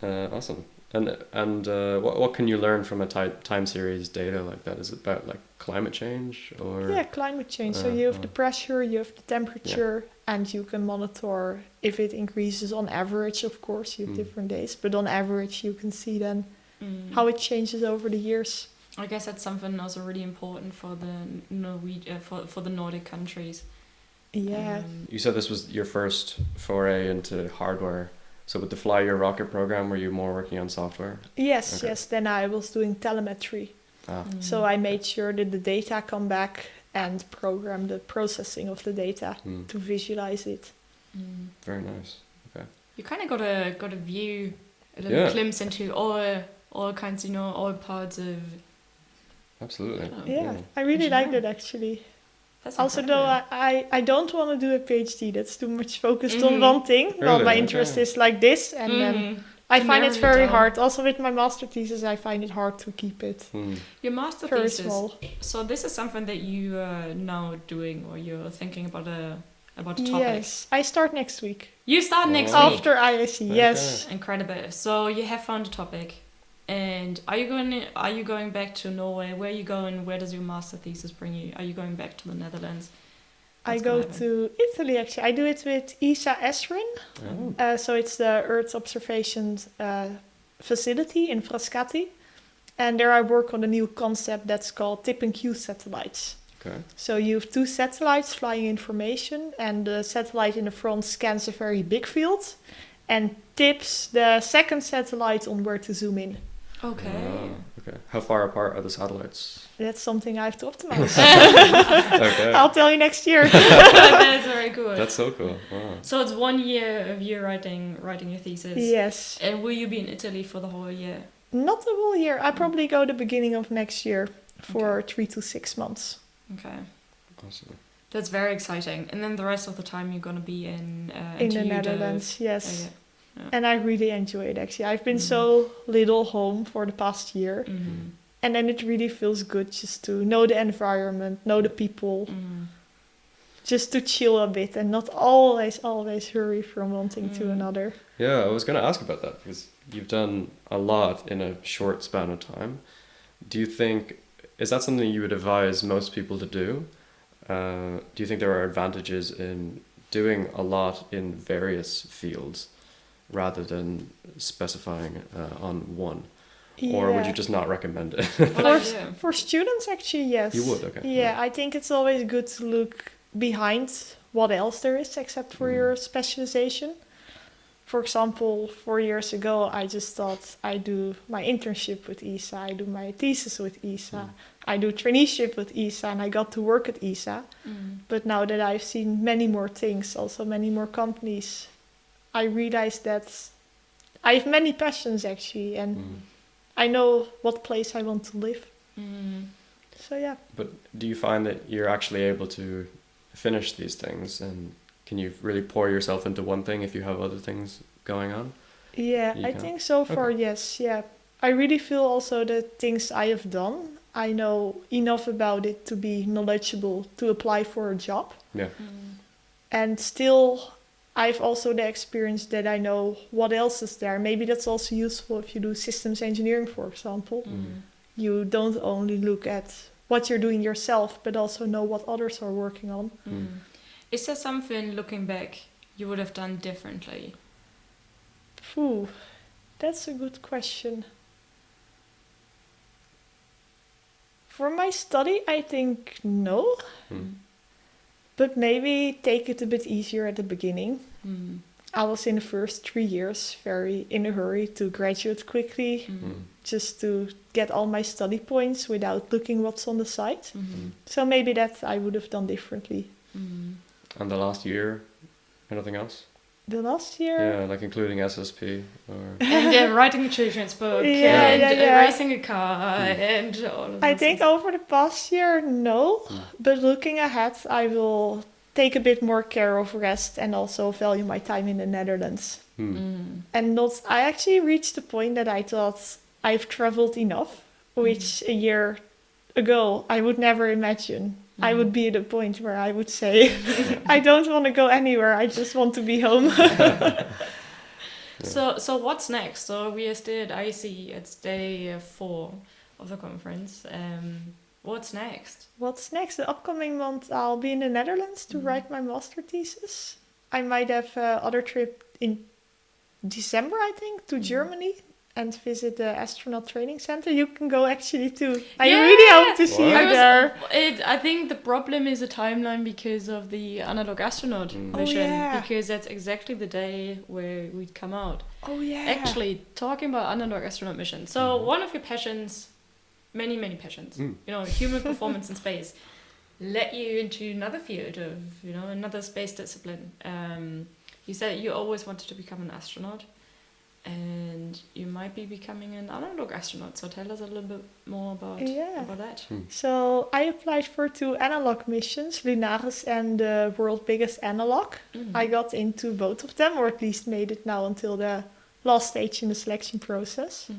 Awesome. And what can you learn from a time series data like that? Is it about like climate change or? Yeah, climate change. So you have the pressure, you have the temperature, and you can monitor if it increases on average. Of course, you have different days, but on average, you can see then how it changes over the years. I guess that's something also really important for the for the Nordic countries. Yeah. You said this was your first foray into hardware. So with the Fly Your Rocket program, were you more working on software? Yes, Okay. yes. Then I was doing telemetry. Ah. So I made sure that the data come back and program the processing of the data to visualize it. Very nice. Okay. You kind of got a view, a little glimpse into all kinds, all parts of. Absolutely. Yeah, I really liked it actually. That's Also, though, incredible. I don't want to do a PhD. That's too much focused on one thing. Well, Really? my interest Okay. is like this, and then I To find narrow it it very down. hard. Also with my master thesis, I find it hard to keep it Your master very thesis. small. So this is something that you are now doing, or you're thinking about a topic. Yes, I start next week. You start next Oh. week. After IAC, yes. Incredible. So you have found a topic, and are you going back to Norway? Where are you going? Where does your master thesis bring you? Are you going back to the Netherlands? I What's go gonna happen? to Italy actually. I do it with ESA Esrin. Oh. So it's the Earth observation facility in Frascati. And there I work on a new concept that's called tip and cue satellites. Okay. So you have two satellites flying information, and the satellite in the front scans a very big field and tips the second satellite on where to zoom in. Okay. Okay. How far apart are the satellites? That's something I have to optimize. Okay. I'll tell you next year. That's very cool. That's so cool. Wow. So it's 1 year of you writing your thesis. Yes. And will you be in Italy for the whole year? Not the whole year. I probably go the beginning of next year for 3 to 6 months. Okay. Awesome. That's very exciting. And then the rest of the time you're gonna be in In TU the Delft. Netherlands, yes. Yeah. And I really enjoy it actually. I've been so little home for the past year. Mm-hmm. And then it really feels good just to know the environment, know the people, just to chill a bit and not always hurry from one thing to another. Yeah, I was going to ask about that because you've done a lot in a short span of time. Do you think, is that something you would advise most people to do? Do you think there are advantages in doing a lot in various fields rather than specifying on one? Or would you just not recommend it? For students, actually, yes. You would, okay. Yeah, I think it's always good to look behind what else there is except for your specialization. For example, 4 years ago, I just thought I do my internship with ESA, I do my thesis with ESA, I do traineeship with ESA, and I got to work at ESA. But now that I've seen many more things, also many more companies, I realized that I have many passions actually, and I know what place I want to live. So yeah. But do you find that you're actually able to finish these things, and can you really pour yourself into one thing if you have other things going on? Yeah, I think so far, yes. Yeah. I really feel also the things I have done, I know enough about it to be knowledgeable to apply for a job. Yeah. And still, I've also the experience that I know what else is there. Maybe that's also useful if you do systems engineering, for example. You don't only look at what you're doing yourself, but also know what others are working on. Is there something, looking back, you would have done differently? Ooh, that's a good question. For my study, I think no. But maybe take it a bit easier at the beginning. I was in the first 3 years very in a hurry to graduate quickly, just to get all my study points without looking what's on the site. So maybe that I would have done differently. And the last year, anything else? The last year? Yeah, like including SSP or... And writing a children's book, Yeah, yeah. racing a car, and all of that. I think over the past year, no. But looking ahead, I will take a bit more care of rest and also value my time in the Netherlands. And I actually reached the point that I thought I've traveled enough, which a year ago I would never imagine. I would be at a point where I would say, I don't want to go anywhere, I just want to be home. So what's next? So we are still at IC, it's day 4 of the conference. What's next? What's next? The upcoming month I'll be in the Netherlands to write my master thesis. I might have other trip in December, I think, to Germany and visit the Astronaut training center. You can go actually too. I really hope to see you there. I think the problem is a timeline because of the Analog Astronaut mission, because that's exactly the day where we'd come out. Oh yeah. Actually, talking about Analog Astronaut mission. So one of your passions, many passions, human performance in space, led you into another field of, another space discipline. You said you always wanted to become an astronaut, and you might be becoming an analog astronaut. So tell us a little bit more about that. So I applied for 2 analog missions, Lunaris and the world's biggest analog. I got into both of them, or at least made it now until the last stage in the selection process.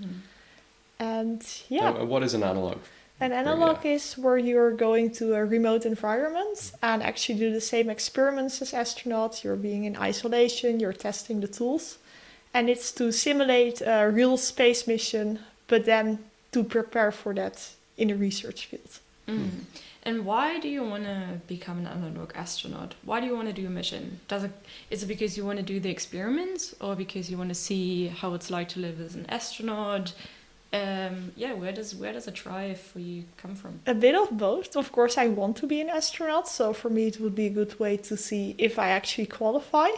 And What is an analog? an analog is where you're going to a remote environment and actually do the same experiments as astronauts. You're being in isolation, you're testing the tools. And it's to simulate a real space mission, but then to prepare for that in a research field. And why do you want to become an analog astronaut? Why do you want to do a mission? Is it because you want to do the experiments, or because you want to see how it's like to live as an astronaut? Where does a drive for you come from? A bit of both. Of course, I want to be an astronaut, so for me it would be a good way to see if I actually qualify.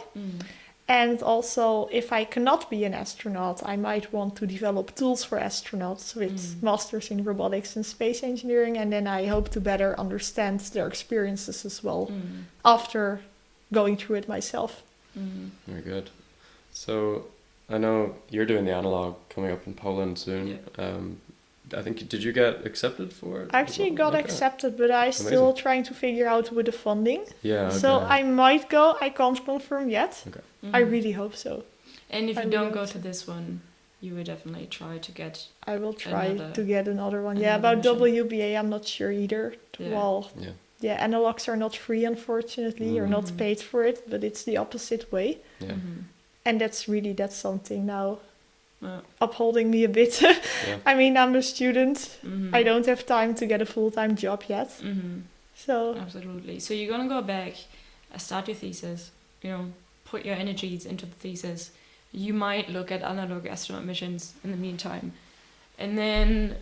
And also, if I cannot be an astronaut, I might want to develop tools for astronauts with masters in robotics and space engineering, and then I hope to better understand their experiences as well after going through it myself. Very good. So I know you're doing the analog coming up in Poland soon. Yeah. I think, did you get accepted for it? I actually got accepted, but I'm still trying to figure out with the funding. Yeah. Okay. So I might go. I can't confirm yet. Okay. I really hope so. And if you don't go to this one, you would definitely try to get. I will try to get another one. another About mission. WBA, I'm not sure either. Yeah. Well, Yeah. analogs are not free, unfortunately. You're not paid for it, but it's the opposite way. Yeah. And that's something now upholding me a bit. I mean, I'm a student. I don't have time to get a full-time job yet. So Absolutely. So you're gonna go back, start your thesis, put your energies into the thesis. You might look at analog astronaut missions in the meantime. And then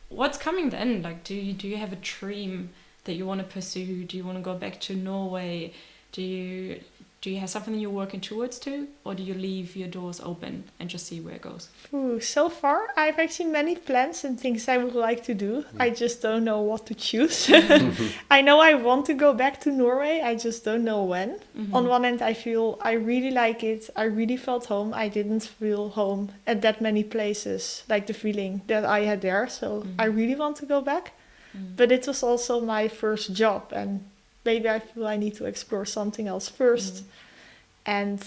what's coming then? Like, do you have a dream that you want to pursue? Do you want to go back to Norway? Do you have something that you're working towards to, or do you leave your doors open and just see where it goes? So far, I've actually many plans and things I would like to do. I just don't know what to choose. I know I want to go back to Norway. I just don't know when. On one end, I feel I really like it. I really felt home. I didn't feel home at that many places, like the feeling that I had there. So I really want to go back. But it was also my first job, and maybe I feel I need to explore something else first. And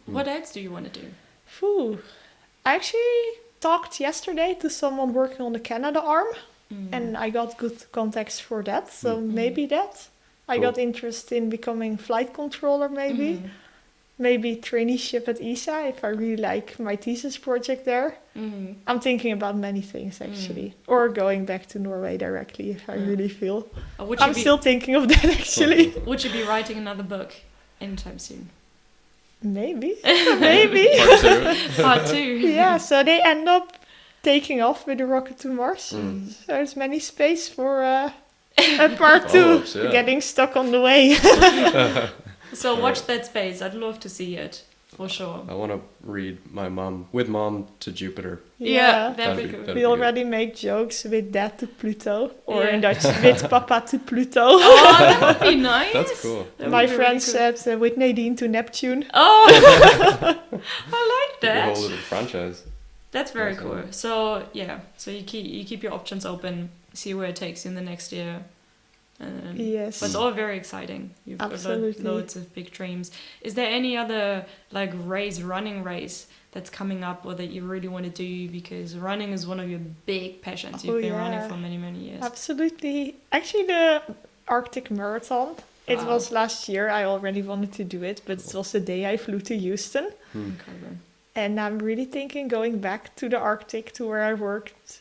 What else do you want to do? I actually talked yesterday to someone working on the Canada arm, and I got good contacts for that. So maybe that. I got interest in becoming flight controller, maybe. Maybe traineeship at ESA if I really like my thesis project there. I'm thinking about many things actually. Or going back to Norway directly if I really feel. I'm still thinking of that actually. Would you be writing another book anytime soon? Maybe. Maybe. Part two. Yeah, so they end up taking off with the rocket to Mars. So there's many space for a part two. Getting stuck on the way. So watch that space. I'd love to see it, for sure. I want to read with mom to Jupiter. Yeah, that'd be good. We already make jokes with Dad to Pluto, or in Dutch, with Papa to Pluto. Oh, that would be nice. That's cool. My friend said with Nadine to Neptune. Oh, I like that. The whole little franchise. That's very cool. So so you keep your options open, see where it takes you in the next year. Yes. But it's all very exciting. You've got loads of big dreams. Is there any other running race that's coming up or that you really want to do? Because running is one of your big passions. You've been running for many, many years. Absolutely. Actually, the Arctic Marathon, it was last year. I already wanted to do it, but it was the day I flew to Houston. Incredible. And I'm really thinking going back to the Arctic, to where I worked,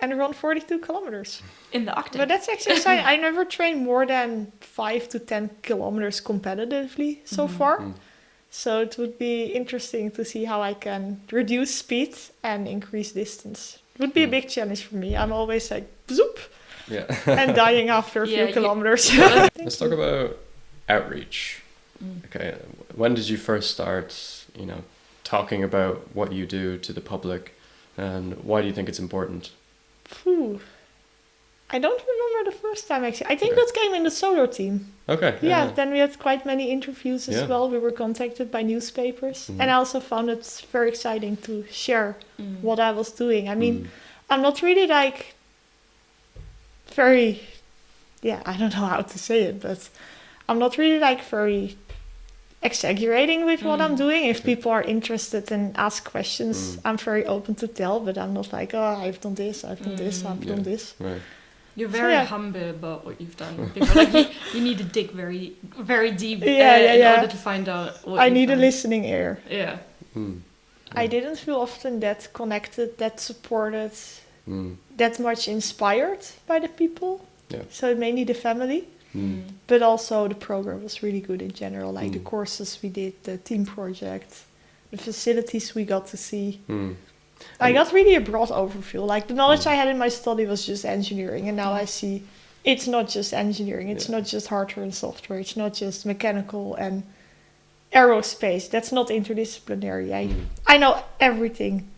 and run 42 kilometers. In the Arctic? But that's actually exciting. I never trained more than 5 to 10 kilometers competitively so far. So it would be interesting to see how I can reduce speed and increase distance. It would be a big challenge for me. I'm always like, zoop, and dying after a few kilometers. Let's talk about outreach. Okay, when did you first start, talking about what you do to the public, and why do you think it's important? I don't remember the first time actually. I think that came in the solar team. Okay. Yeah, then we had quite many interviews as well. We were contacted by newspapers. And I also found it very exciting to share what I was doing. I mean, I'm not really I don't know how to say it, but I'm not really very exaggerating with what I'm doing. If people are interested and ask questions, I'm very open to tell, but I'm not like, oh, I've done this, I've done this, I've done this. Right. You're very humble about what you've done. Because, like, you need to dig very, very deep in order to find out what I need a listening ear. Yeah. I didn't feel often that connected, that supported, that much inspired by the people. Yeah. So mainly the family. But also the program was really good in general, like the courses we did, the team project, the facilities we got to see. I got really a broad overview. Like the knowledge I had in my study was just engineering, and now I see it's not just engineering, it's not just hardware and software, it's not just mechanical and aerospace. That's not interdisciplinary. I know everything.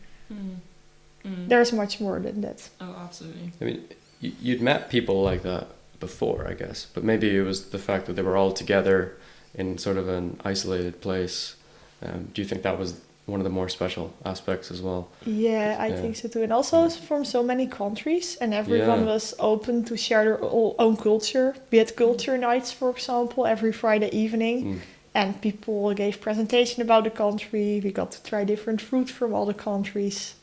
There's much more than that. Oh, absolutely. I mean, you'd met people like that before, I guess, but maybe it was the fact that they were all together in sort of an isolated place. Do you think that was one of the more special aspects as well? Yeah, I think so too. And also from so many countries, and everyone was open to share their own culture. We had culture nights, for example, every Friday evening, and people gave presentation about the country. We got to try different fruit from all the countries.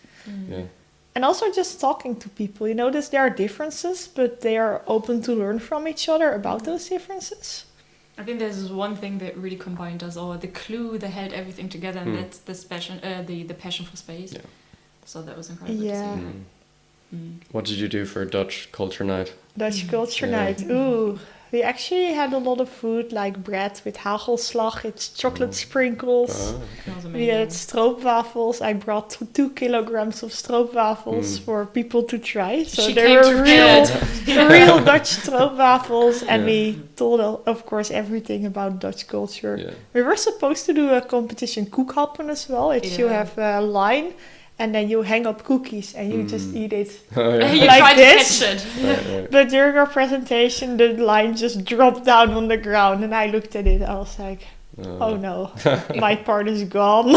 And also just talking to people. You notice there are differences, but they are open to learn from each other about those differences. I think there's one thing that really combined us all, the clue that held everything together, and that's the passion for space. So that was incredible to see. What did you do for Dutch Culture Night? Dutch Culture Night. Ooh. We actually had a lot of food, like bread with hagelslag, it's chocolate sprinkles. We had stroopwafels. I brought 2 kilograms of stroopwafels for people to try. So they were real Dutch stroopwafels. And we told, of course, everything about Dutch culture. We were supposed to do a competition koekhappen as well. It's you have a line, and then you hang up cookies and you just eat it you like try this. To catch it. But during our presentation, the line just dropped down on the ground, and I looked at it. I was like, "Oh no, my part is gone."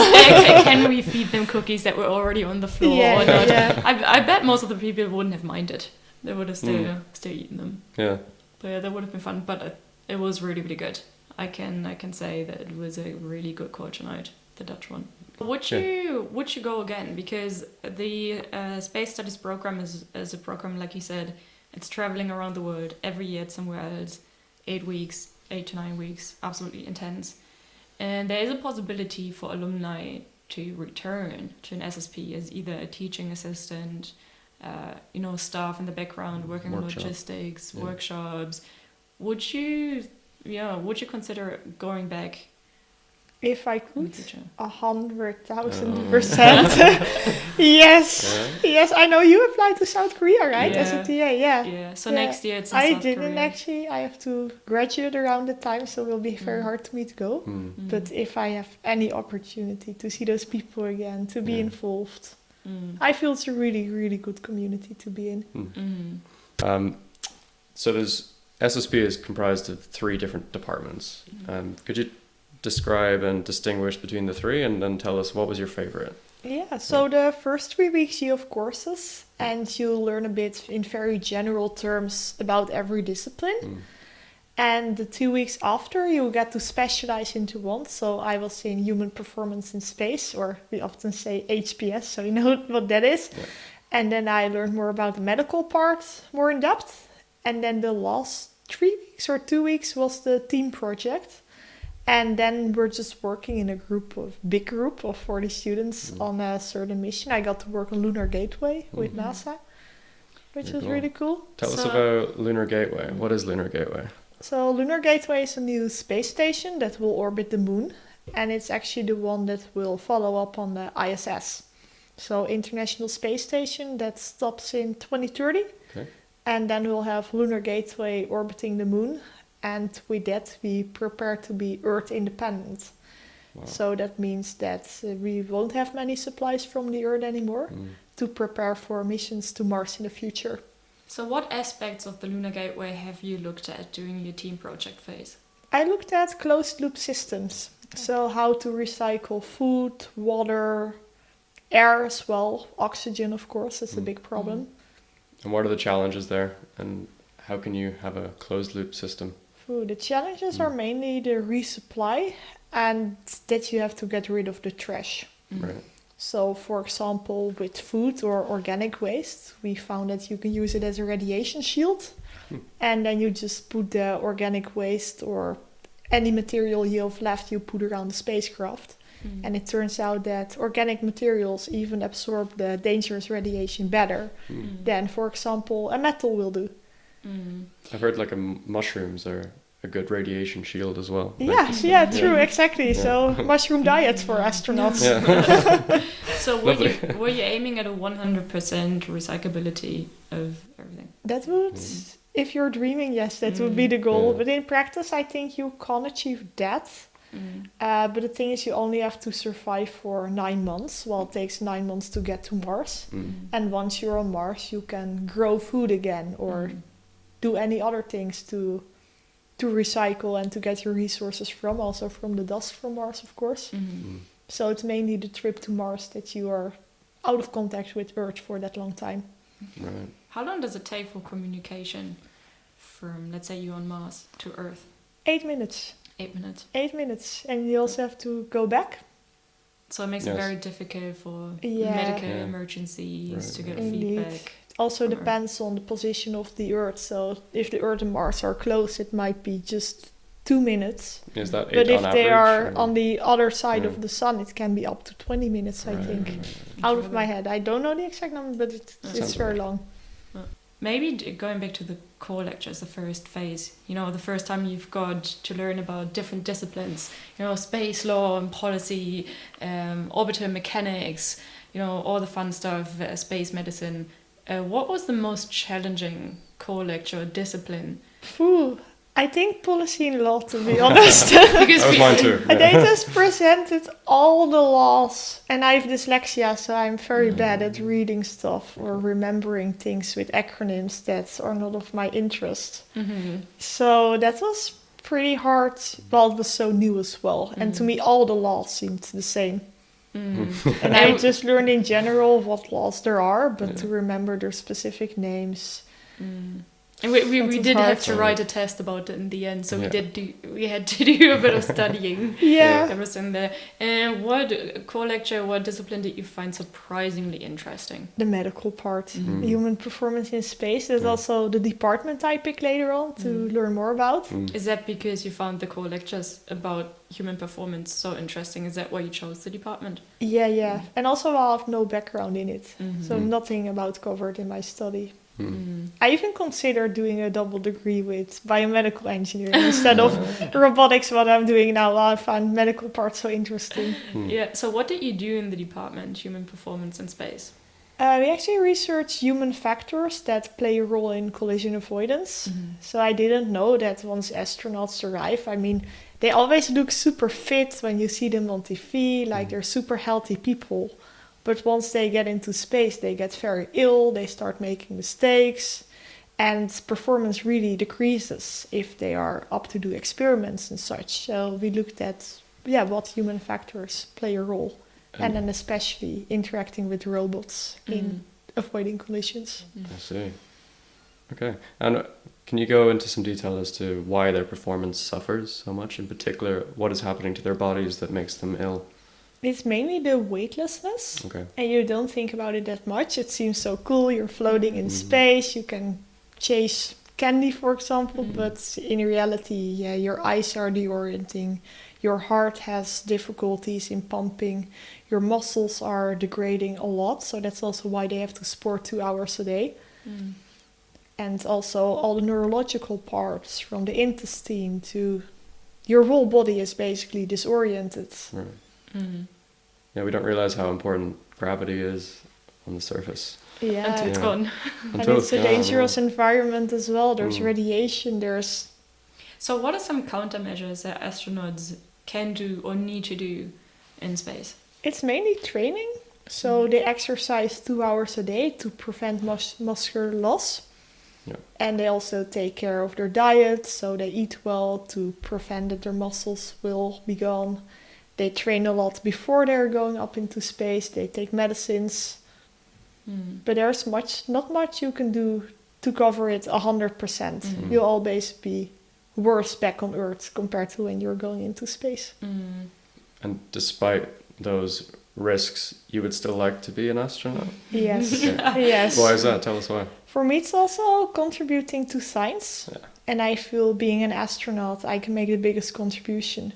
Can we feed them cookies that were already on the floor or not? I bet most of the people wouldn't have minded. They would have still eaten them. Yeah. But yeah, that would have been fun. But it was really, really good. I can say that it was a really good culture night, the Dutch one. Would you go again? Because the Space Studies program is a program, like you said, it's traveling around the world every year somewhere else, 8 to 9 weeks, absolutely intense. And there is a possibility for alumni to return to an SSP as either a teaching assistant, staff in the background working on logistics, workshops. Would you consider going back? If I could, 100,000%. Yes. I know you applied to South Korea, right? As a TA, Yeah. So next year it's in South Korea. I didn't actually. I have to graduate around the time, so it will be very hard for me to go. But if I have any opportunity to see those people again, to be involved, I feel it's a really, really good community to be in. So there's SSP is comprised of 3 different departments. Could you describe and distinguish between the 3, and then tell us what was your favorite? So the first 3 weeks you have courses, and you learn a bit in very general terms about every discipline. And the 2 weeks after you get to specialize into one. So I was in human performance in space, or we often say HPS, so you know what that is. And then I learned more about the medical part, more in depth. And then the last 3 weeks or 2 weeks was the team project. And then we're just working in a big group of 40 students on a certain mission. I got to work on Lunar Gateway with NASA, which was really cool. Tell us about Lunar Gateway. What is Lunar Gateway? So Lunar Gateway is a new space station that will orbit the moon. And it's actually the one that will follow up on the ISS. So International Space Station, that stops in 2030. Okay. And then we'll have Lunar Gateway orbiting the moon. And with that, we prepare to be Earth independent. Wow. So that means that we won't have many supplies from the Earth anymore to prepare for missions to Mars in the future. So what aspects of the Lunar Gateway have you looked at during your team project phase? I looked at closed loop systems. So how to recycle food, water, air as well. Oxygen, of course, is a big problem. And what are the challenges there? And how can you have a closed loop system? The challenges are mainly the resupply and that you have to get rid of the trash. Right. So, for example, with food or organic waste, we found that you can use it as a radiation shield. And then you just put the organic waste or any material you have left, you put around the spacecraft. And it turns out that organic materials even absorb the dangerous radiation better than, for example, a metal will do. I've heard like mushrooms are a good radiation shield as well. True, exactly. Yeah. So mushroom diets for astronauts. Yeah. So were you aiming at a 100% recyclability of everything? That would, if you're dreaming, yes, that would be the goal. Yeah. But in practice, I think you can't achieve that. But the thing is, you only have to survive for 9 months. Well, it takes 9 months to get to Mars. And once you're on Mars, you can grow food again or do any other things to recycle and to get your resources from, also from the dust from Mars, of course. So it's mainly the trip to Mars that you are out of contact with Earth for that long time. Right. How long does it take for communication from, let's say, you on Mars to Earth? 8 minutes. 8 minutes. 8 minutes. And you also have to go back. So it makes it very difficult for medical emergencies to get feedback. Also depends on the position of the Earth. So if the Earth and Mars are close, it might be just 2 minutes. Is that but if on they average, are on the other side of the sun, it can be up to 20 minutes, I think. Out of my head. I don't know the exact number, but it's very long. Maybe going back to the core lectures, the first phase, the first time you've got to learn about different disciplines, space law and policy, orbital mechanics, all the fun stuff, space medicine. What was the most challenging core lecture discipline? I think policy and law, to be honest. Because that was mine too. Yeah. They just presented all the laws. And I have dyslexia, so I'm very bad at reading stuff or remembering things with acronyms that are not of my interest. So that was pretty hard. Well, it was so new as well. And to me, all the laws seemed the same. And I just learned in general what laws there are, but to remember their specific names. And we did have to write a test about it in the end, so we had to do a bit of studying. Everything there. And what core lecture, what discipline did you find surprisingly interesting? The medical part, human performance in space. That's also the department I picked later on to learn more about. Is that because you found the core lectures about human performance so interesting? Is that why you chose the department? Yeah. And also I have no background in it, so nothing about covered in my study. I even considered doing a double degree with biomedical engineering instead of robotics, what I'm doing now. I find medical part so interesting. Yeah, so what did you do in the department, human performance in space? We actually researched human factors that play a role in collision avoidance. So I didn't know that once astronauts arrive, I mean, they always look super fit when you see them on TV, like they're super healthy people. But once they get into space, they get very ill, they start making mistakes, and performance really decreases if they are up to do experiments and such. So we looked at what human factors play a role, and then especially interacting with robots in avoiding collisions. I see. Okay. And can you go into some detail as to why their performance suffers so much? In particular, what is happening to their bodies that makes them ill? It's mainly the weightlessness, and you don't think about it that much. It seems so cool, you're floating in space, you can chase candy, for example, but in reality, your eyes are deorienting, your heart has difficulties in pumping, your muscles are degrading a lot, so that's also why they have to sport 2 hours a day. And also all the neurological parts, from the intestine to your whole body is basically disoriented. Right. Yeah, we don't realize how important gravity is on the surface. Until it's gone. And it's a dangerous environment as well. There's radiation, there's... So what are some countermeasures that astronauts can do or need to do in space? It's mainly training. So they exercise 2 hours a day to prevent muscular loss. And they also take care of their diet, so they eat well to prevent that their muscles will be gone. They train a lot before they're going up into space. They take medicines. But there's not much you can do to cover it 100%. You'll always be worse back on Earth compared to when you're going into space. And despite those risks, you would still like to be an astronaut? Yes, Okay. yes. Why is that? Tell us why. For me, it's also contributing to science. Yeah. And I feel being an astronaut, I can make the biggest contribution.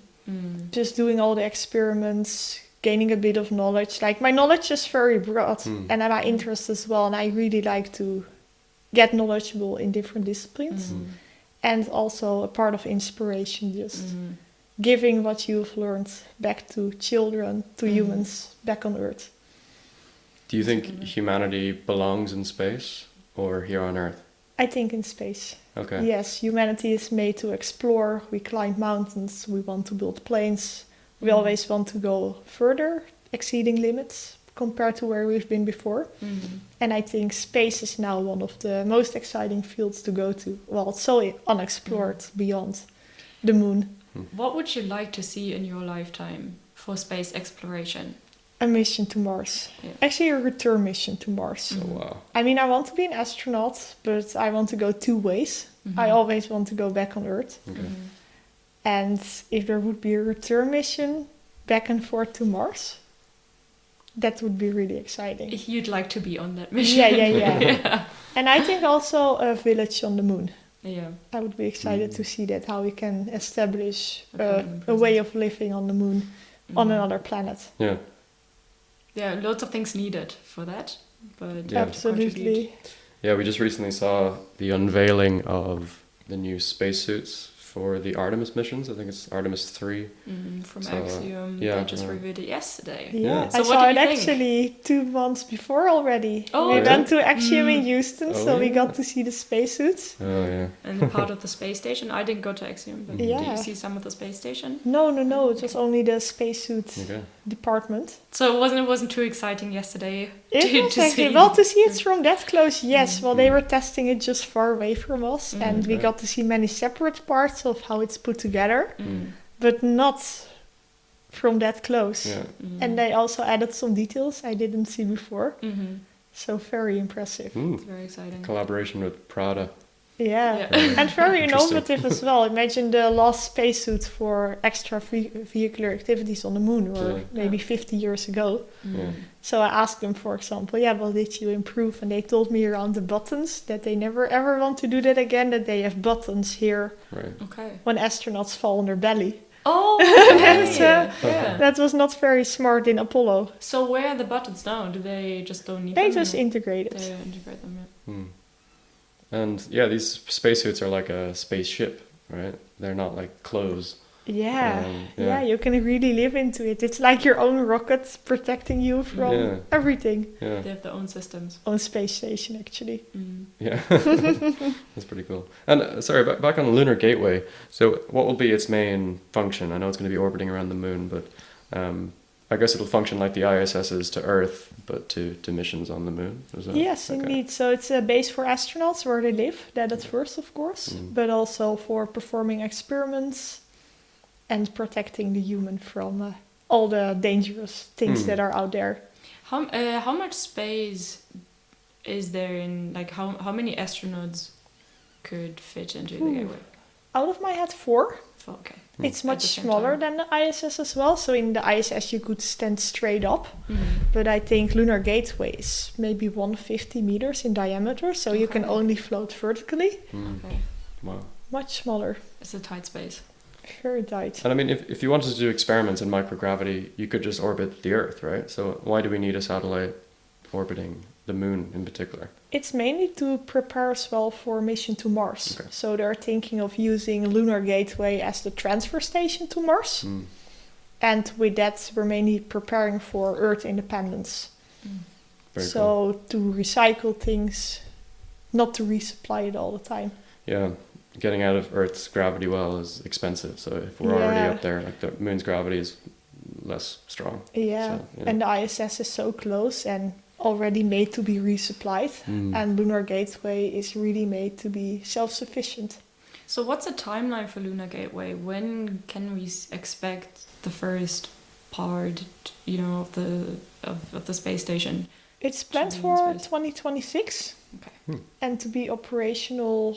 Just doing all the experiments, gaining a bit of knowledge. Like, my knowledge is very broad, and my interest as well. And I really like to get knowledgeable in different disciplines. And also a part of inspiration, just giving what you've learned back to children, to humans back on Earth. Do you think humanity belongs in space or here on Earth? I think in space. Okay. Yes, humanity is made to explore. We climb mountains, we want to build planes. We always want to go further, exceeding limits compared to where we've been before. And I think space is now one of the most exciting fields to go to. Well, it's so unexplored beyond the moon. What would you like to see in your lifetime for space exploration? A mission to Mars. Yeah. Actually, a return mission to Mars. Oh, wow. I mean, I want to be an astronaut, but I want to go two ways. I always want to go back on Earth. Okay. And if there would be a return mission back and forth to Mars, that would be really exciting. You'd like to be on that mission. Yeah. And I think also a village on the moon. Yeah. I would be excited to see that, how we can establish A a way of living on the moon, on another planet. Yeah. Yeah, lots of things needed for that. But Yeah. Absolutely. Yeah, we just recently saw the unveiling of the new spacesuits for the Artemis missions. I think it's Artemis 3. From So, Axiom, yeah, they just reviewed it yesterday. Yeah, So I what saw do it you think? actually 2 months before already. Oh, we really? went to Axiom in Houston, Oh, so we yeah. got to see the spacesuits. Oh, yeah. And the part of the space station. I didn't go to Axiom, but did Yeah. you see some of the space station? No, it was only the spacesuit Okay. department. So it wasn't too exciting yesterday. It was actually, well, to see it from that close, yes. Well, they were testing it just far away from us, and we Okay. got to see many separate parts of how it's put together, but not from that close. Yeah. And they also added some details I didn't see before, so very impressive. It's very exciting. Collaboration with Prada. Yeah, Yeah. and very Interesting. innovative as well. Imagine the last spacesuits for extra vehicular activities on the moon were Yeah. maybe 50 years ago. Yeah. So I asked them, for example, what did you improve? And they told me around the buttons that they never ever want to do that again, that they have buttons here Right. Okay. when astronauts fall on their belly. Oh, That's, okay. Yeah. That was not very smart in Apollo. So where are the buttons now? Do they just don't need They them? just or integrated. they integrate them, yeah. And yeah, these spacesuits are like a spaceship, right? They're not like clothes. Yeah, Yeah. you can really live into it. It's like your own rocket protecting you from Yeah. everything. Yeah. They have their own systems. On space station, actually. Yeah. That's pretty cool. And sorry, back on Lunar Gateway. So what will be its main function? I know it's going to be orbiting around the moon, but I guess it'll function like the ISS's to Earth, but to missions on the moon. Is that, Yes, okay. indeed. So it's a base for astronauts where they live. That at first, of course, but also for performing experiments and protecting the human from all the dangerous things that are out there. How much space is there in, like, how many astronauts could fit into the Gateway? Out of my head, 4. Okay. It's At much the same smaller time. than the ISS as well. So in the ISS, you could stand straight up. But I think Lunar Gateway is maybe 150 meters in diameter. So you can Okay. only float vertically. Okay. Wow. Much smaller. It's a tight space. Very tight. And I mean, if you wanted to do experiments in microgravity, you could just orbit the Earth, right? So why do we need a satellite orbiting the moon in particular? It's mainly to prepare as well for a mission to Mars. Okay. So they're thinking of using Lunar Gateway as the transfer station to Mars. And with that, we're mainly preparing for Earth independence. Very so cool. to recycle things, not to resupply it all the time. Yeah. Getting out of Earth's gravity well is expensive. So if we're already Yeah. up there, like the moon's gravity is less strong. Yeah. So, yeah. And the ISS is so close and already made to be resupplied. And Lunar Gateway is really made to be self-sufficient. So what's the timeline for Lunar Gateway? When can we expect the first part, of the space station? It's planned be in for space. 2026. Okay. And to be operational,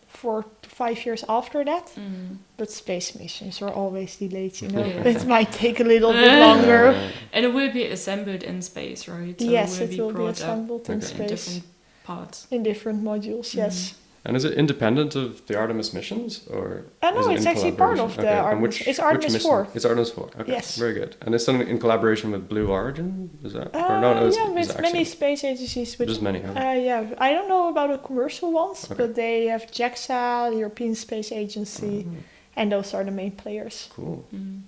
4 to 5 years after that. Mm. But space missions are always delayed, you know. Yeah. It might take a little bit longer. And it will be assembled in space, right? Yes, it will be brought up assembled in Okay. in space. different parts. In different modules, yes. And is it independent of the Artemis missions, or? No, is it it's in actually part of collaboration? the Okay. And Artemis. It's which Artemis mission? 4. It's Artemis 4. Okay. Yes. Very good. And it's done in collaboration with Blue Origin, is that? Or no, it's Yeah, with Axiom. many space agencies. Which, Just many. Okay. yeah, I don't know about the commercial ones, Okay. but they have JAXA, the European Space Agency, and those are the main players. Cool. Mm.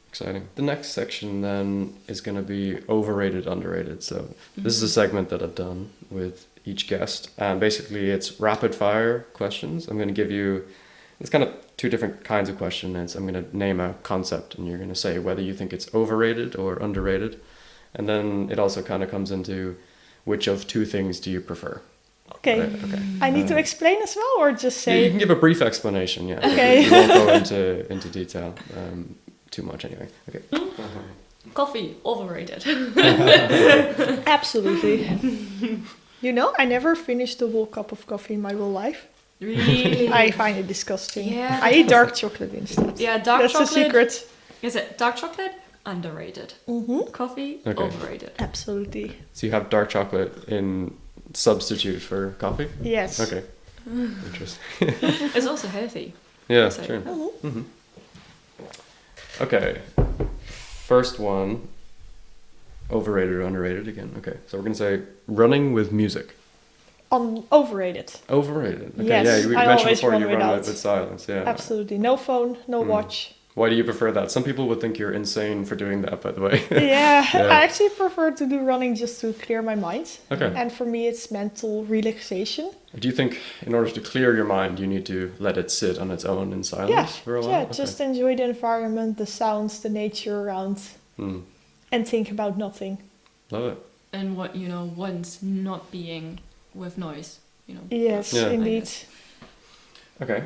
Exciting. The next section then is going to be overrated, underrated. So this is a segment that I've done with each guest, and basically it's rapid fire questions. I'm going to give you, it's kind of 2 different kinds of questions. I'm going to name a concept, and you're going to say whether you think it's overrated or underrated. And then it also kind of comes into which of 2 things do you prefer. Okay. Right, okay. I need to explain as well, or just Yeah, you say. can give a brief explanation, yeah. Okay. We won't go into detail too much anyway. Okay. Coffee, overrated. Absolutely. You know, I never finished the whole cup of coffee in my whole life. Really? I find it disgusting. Yeah. I eat dark chocolate instead. Yeah, dark That's chocolate. the secret. Is it dark chocolate? Underrated. Mm-hmm. Coffee? Okay. Overrated. Absolutely. So you have dark chocolate in substitute for coffee? Yes. Okay. Interesting. It's also healthy. Yeah, So- true. Mhm. Mm-hmm. Okay. First one, overrated or underrated again. Okay. So we're going to say running with music. Overrated. Overrated. Okay. Yes, Yeah, you I mentioned always before run you run without. with silence. Yeah. Absolutely. No phone, no watch. Why do you prefer that? Some people would think you're insane for doing that, by the way. Yeah, Yeah. I actually prefer to do running just to clear my mind. Okay. And for me, it's mental relaxation. Do you think in order to clear your mind, you need to let it sit on its own in silence Yeah, for a while? yeah, Okay. just enjoy the environment, the sounds, the nature around, Mm. and think about nothing. Love it. And what, once not being with noise, Yes, Yeah. indeed. Okay.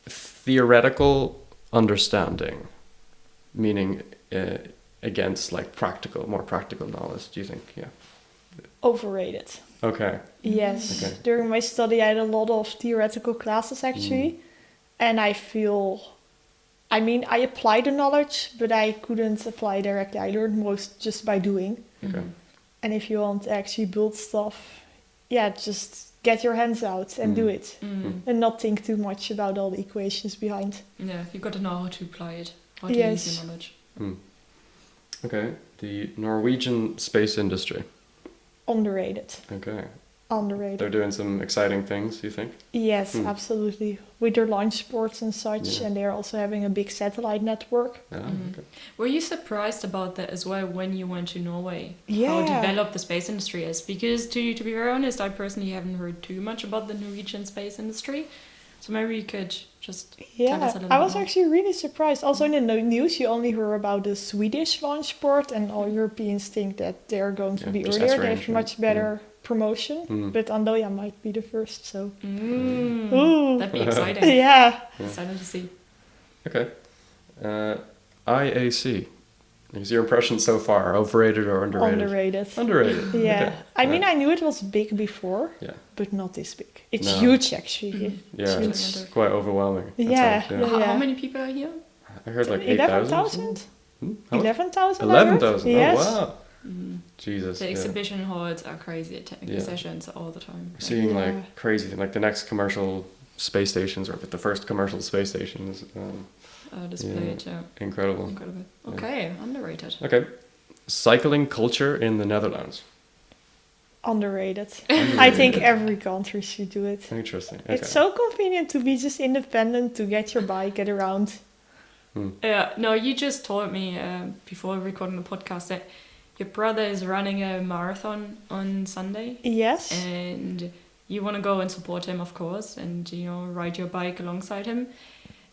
Theoretical understanding, meaning against like more practical knowledge, do you think? Yeah. Overrated. Okay. Yes. Okay. During my study, I had a lot of theoretical classes actually. And I applied the knowledge, but I couldn't apply directly. I learned most just by doing. Okay. And if you want to actually build stuff, just get your hands out and do it. And not think too much about all the equations behind. Yeah, you got to know how to apply it, how to Yes. use your knowledge. Okay. The Norwegian space industry. Underrated. Okay. Underrated. They're doing some exciting things, you think? Yes, absolutely. With their launch sports and such, Yeah. and they're also having a big satellite network. Yeah. Okay. Were you surprised about that as well when you went to Norway? Yeah. How developed the space industry is? Because to be very honest, I personally haven't heard too much about the Norwegian space industry. So maybe you could just tell us a Yeah, little I bit was more. actually really surprised. Also in the news, you only hear about the Swedish launch port, and all Europeans think that they're going to Yeah, be just earlier. as They range, have right? much better promotion, but Andoya might be the first. So, Ooh. That'd be exciting. yeah, Excited to see. Okay. IAC. Is your impression so far overrated or underrated? underrated. Underrated. Yeah, Okay. I mean, I knew it was big before, Yeah. but not this big. It's No. huge, actually. Yeah, Huge. it's quite overwhelming. at Yeah, times, yeah. How many people are here? I heard like 8,000. 11,000? How much? 11,000? 11,000. Yes. Oh, wow. Jesus. The yeah. exhibition halls are crazy at technical Yeah. sessions all the time. We're seeing Yeah. like crazy thing, like the next commercial space stations, or the first commercial space stations. Displayed, yeah. Incredible. Incredible. Okay, underrated. Okay. Cycling culture in the Netherlands. Underrated. I think every country should do it. Interesting. Okay. It's so convenient to be just independent, to get your bike, get around. Yeah, no, you just told me before recording the podcast that your brother is running a marathon on Sunday. Yes. And you want to go and support him, of course, and, ride your bike alongside him.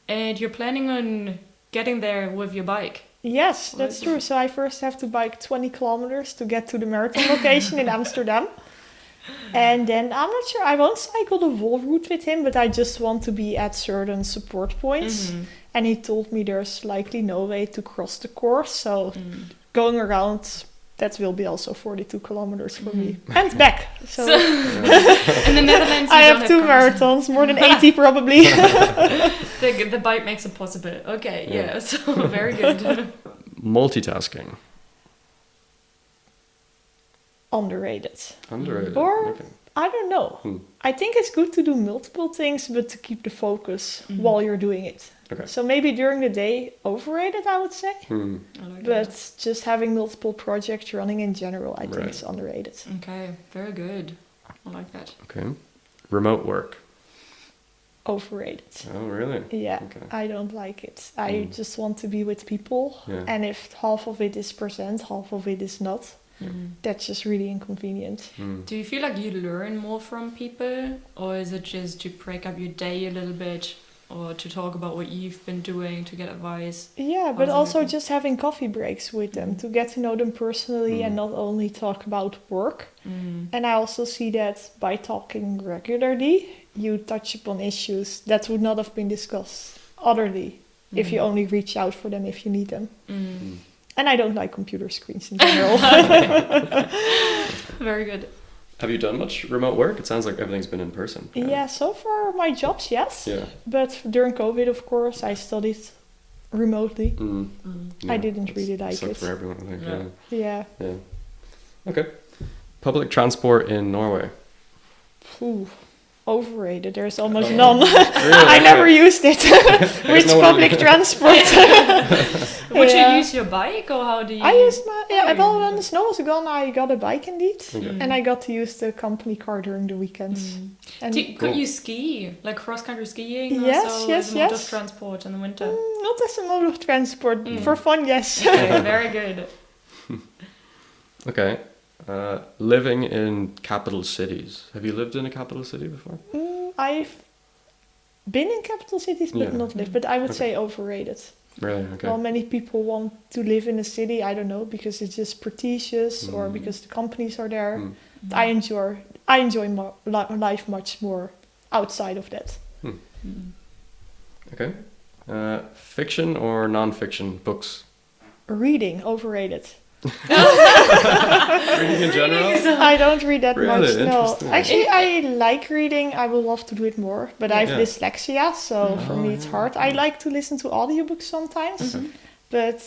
And you're planning on getting there with your bike. Yes, that's true. So I first have to bike 20 kilometers to get to the marathon location in Amsterdam. And then I'm not sure, I won't cycle the whole route with him, but I just want to be at certain support points. And he told me there's likely no way to cross the course. So going around that will be also 42 kilometers for me. And back. So in the Netherlands, I have 2 marathons, more than 80 probably. The bike makes it possible. Okay, yeah, so very good. Multitasking. Underrated. Or, I don't know. I think it's good to do multiple things, but to keep the focus while you're doing it. Okay. So maybe during the day, overrated, I would say. But just having multiple projects running in general, I think is underrated. Okay, very good. I like that. Okay. Remote work. Overrated. Oh, really? Yeah, I don't like it. I just want to be with people. Yeah. And if half of it is present, half of it is not, that's just really inconvenient. Do you feel like you learn more from people? Or is it just to break up your day a little bit? Or to talk about what you've been doing, to get advice? Yeah, but also just having coffee breaks with them, to get to know them personally and not only talk about work. And I also see that by talking regularly, you touch upon issues that would not have been discussed otherly if you only reach out for them if you need them. And I don't like computer screens in general. Very good. Have you done much remote work? It sounds like everything's been in person. Yeah, so far my jobs, yes. Yeah. But during COVID, of course, I studied remotely. I didn't really like it. For everyone, I think. Yeah. Okay. Public transport in Norway. Overrated. There's almost none. I never used it. Which public transport? Would you use your bike or how do you? I used my well, when the snow was gone, I got a bike indeed, and I got to use the company car during the weekends. And could you ski, like cross country skiing? Yes, as a mode of transport in the winter. Not as a mode of transport, for fun, yes. Okay, very good. Okay. Living in capital cities. Have you lived in a capital city before? I've been in capital cities, but not lived. But I would say overrated. Really? Okay. Well, many people want to live in a city. I don't know, because it's just prestigious or because the companies are there. I enjoy life much more outside of that. Okay. Fiction or non-fiction books? Reading, overrated. Reading in general? I don't read that much, no. Interesting. Actually, I like reading. I would love to do it more. But I have dyslexia, so for me it's hard. I like to listen to audiobooks sometimes. But